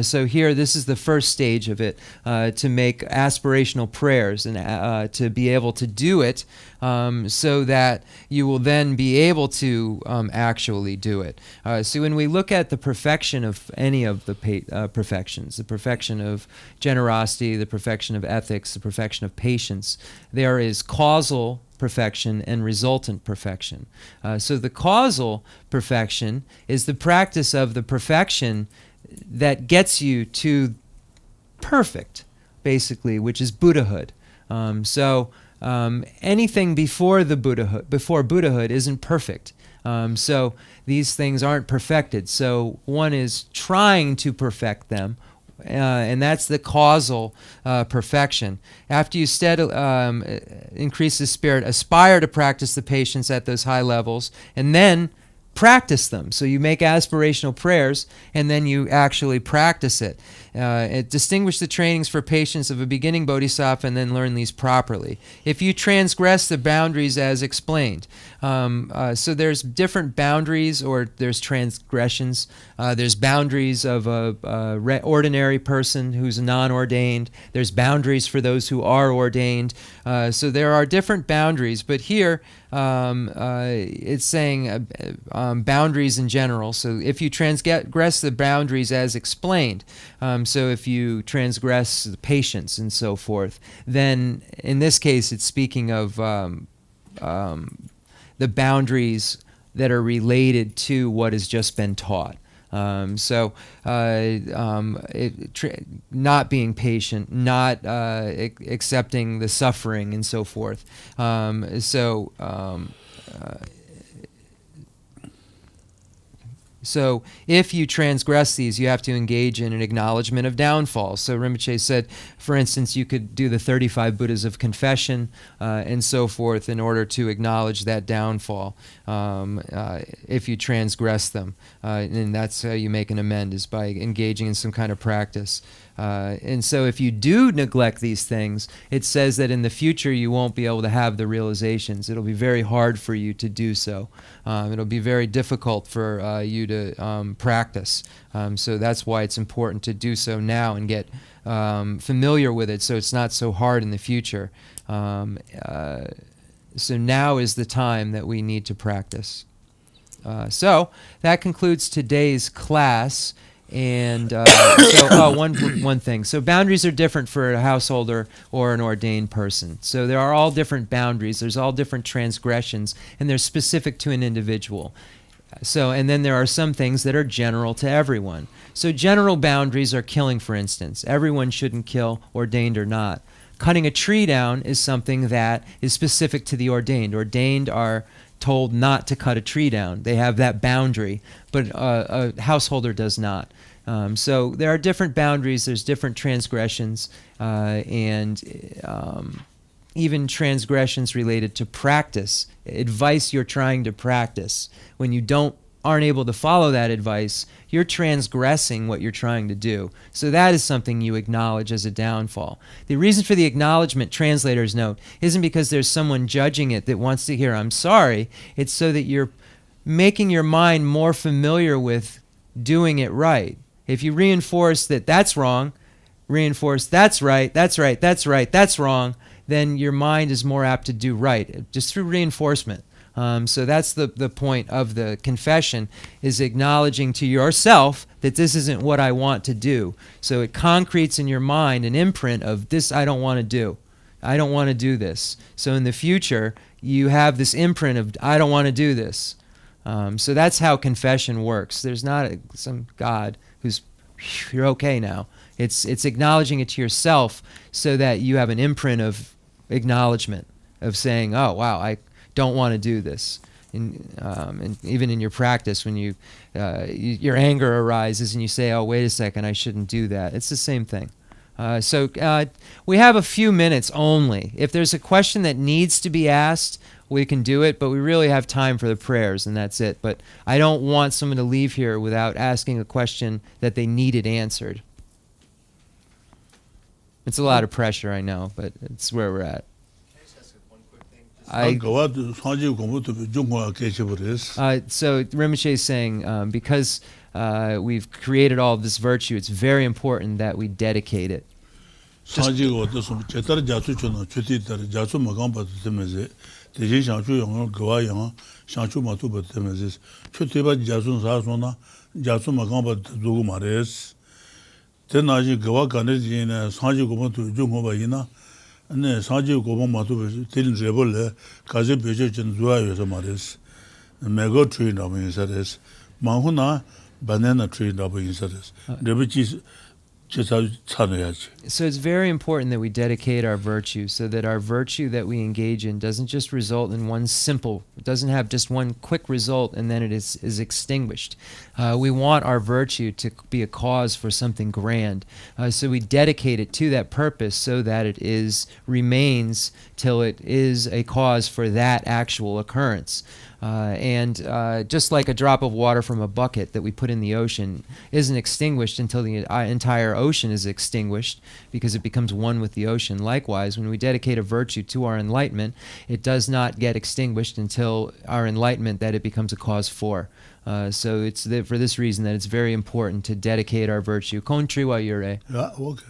So here, this is the first stage of it, to make aspirational prayers and to be able to do it so that you will then be able to actually do it. So when we look at the perfection of any of the perfections, the perfection of generosity, the perfection of of ethics, the perfection of patience, there is causal perfection and resultant perfection. So the causal perfection is the practice of the perfection that gets you to perfect, basically, which is Buddhahood. Anything before Buddhahood isn't perfect. So these things aren't perfected. So one is trying to perfect them, and that's the causal perfection. After you increase the spirit, aspire to practice the patience at those high levels, and then practice them. So you make aspirational prayers, and then you actually practice it. Distinguish the trainings for patience of a beginning bodhisattva and then learn these properly. If you transgress the boundaries as explained, so there's different boundaries, or there's transgressions. There's boundaries of a ordinary person who's non-ordained. There's boundaries for those who are ordained. So there are different boundaries, but here it's saying boundaries in general. So if you transgress the boundaries as explained, so if you transgress the patience and so forth, then in this case it's speaking of the boundaries that are related to what has just been taught. Not being patient, not accepting the suffering, and so forth. So if you transgress these, you have to engage in an acknowledgement of downfall. So Rinpoche said, for instance, you could do the 35 Buddhas of confession and so forth in order to acknowledge that downfall if you transgress them. And that's how you make an amend, is by engaging in some kind of practice. And so if you do neglect these things, it says that in the future you won't be able to have the realizations. It'll be very hard for you to do so. It'll be very difficult for you to practice. So that's why it's important to do so now and get familiar with it, so it's not so hard in the future. So now is the time that we need to practice. So that concludes today's class. And one thing. So boundaries are different for a householder or an ordained person. So there are all different boundaries. There's all different transgressions, and they're specific to an individual. So, and then there are some things that are general to everyone. So general boundaries are killing, for instance. Everyone shouldn't kill, ordained or not. Cutting a tree down is something that is specific to the ordained. Ordained are told not to cut a tree down. They have that boundary, but a householder does not. So there are different boundaries, there's different transgressions, and even transgressions related to practice, advice you're trying to practice. When you aren't able to follow that advice, you're transgressing what you're trying to do. So that is something you acknowledge as a downfall. The reason for the acknowledgement, translators note, isn't because there's someone judging it that wants to hear, I'm sorry. It's so that you're making your mind more familiar with doing it right. If you reinforce that that's wrong, reinforce that's right, that's right, that's right, that's wrong, then your mind is more apt to do right, just through reinforcement. So that's the point of the confession, is acknowledging to yourself that this isn't what I want to do. So it concretes in your mind an imprint of this I don't want to do. I don't want to do this. So in the future, you have this imprint of I don't want to do this. So that's how confession works. There's not some God who's, you're okay now. It's acknowledging it to yourself so that you have an imprint of acknowledgement, of saying, oh, wow, I don't want to do this. And even in your practice, when your anger arises and you say, oh, wait a second, I shouldn't do that. It's the same thing. So we have a few minutes only. If there's a question that needs to be asked, we can do it, but we really have time for the prayers, and that's it. But I don't want someone to leave here without asking a question that they needed answered. It's a lot of pressure, I know, but it's where we're at. So Rinpoche is saying, because we've created all of this virtue, it's very important that we dedicate it. Then I go back in Sanji Goma to Jungobaina, and then Sanji Goma Matu, Tin Rebel, Kazi Beja and Zua Samaris, Mego tree of inserts, Mahuna, banana tree of inserts, the which is just Tanayach. So it's very important that we dedicate our virtue so that our virtue that we engage in doesn't just result in one simple, it doesn't have just one quick result and then it is extinguished. We want our virtue to be a cause for something grand. So we dedicate it to that purpose so that it remains till it is a cause for that actual occurrence. And just like a drop of water from a bucket that we put in the ocean isn't extinguished until the entire ocean is extinguished because it becomes one with the ocean. Likewise, when we dedicate a virtue to our enlightenment, it does not get extinguished until our enlightenment that it becomes a cause for. So it's for this reason that it's very important to dedicate our virtue. Kontriwa yure. Yeah, okay.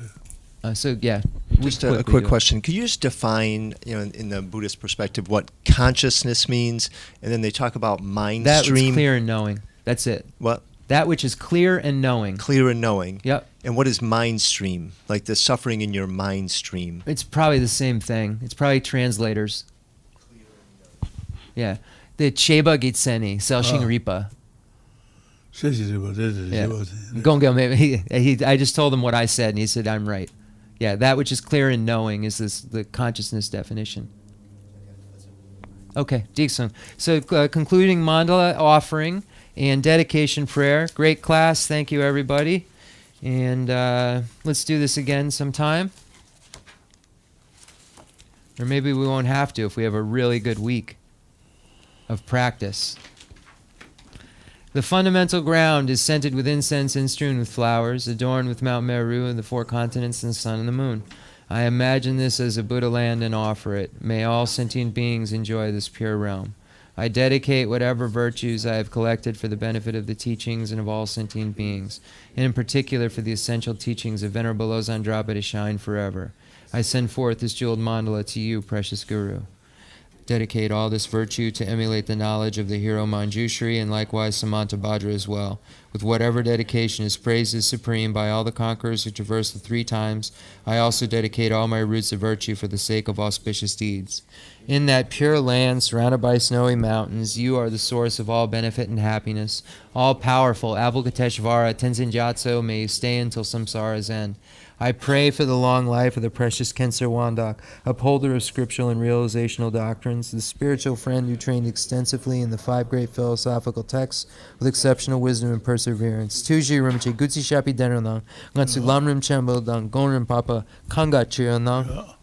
So yeah, just a quick question. Could you just define, in the Buddhist perspective, what consciousness means? And then they talk about mind that stream. That is clear and knowing. That's it. What? That which is clear and knowing. Clear and knowing. Yep. And what is mind stream? Like the suffering in your mind stream. It's probably the same thing. It's probably translators. Clear and knowing. Yeah. The Cheba Gitseni, Selshing Ripa. Yeah. I just told him what I said, and he said, I'm right. Yeah, that which is clear and knowing is the consciousness definition. Okay, Dixon. So concluding mandala offering and dedication prayer. Great class. Thank you, everybody. And let's do this again sometime. Or maybe we won't have to if we have a really good week of practice. The fundamental ground is scented with incense and strewn with flowers, adorned with Mount Meru and the four continents and the sun and the moon. I imagine this as a Buddha land and offer it. May all sentient beings enjoy this pure realm. I dedicate whatever virtues I have collected for the benefit of the teachings and of all sentient beings, and in particular for the essential teachings of Venerable Losang Drapa to shine forever. I send forth this jeweled mandala to you, precious Guru. Dedicate all this virtue to emulate the knowledge of the hero Manjushri and likewise Samantabhadra as well. With whatever dedication is praised as supreme by all the conquerors who traverse the 3 times, I also dedicate all my roots of virtue for the sake of auspicious deeds. In that pure land surrounded by snowy mountains, you are the source of all benefit and happiness. All-powerful Avalokiteshvara Tenzin Gyatso, may you stay until samsara's end. I pray for the long life of the precious Khensur Wandak, upholder of scriptural and realizational doctrines, the spiritual friend who trained extensively in the 5 great philosophical texts with exceptional wisdom and perseverance. Tuji Rinpoche Gutsi Shapi Denonang, Ngatsu Lamrim Chembo Dang Gonrim Papa Kanga Chionang.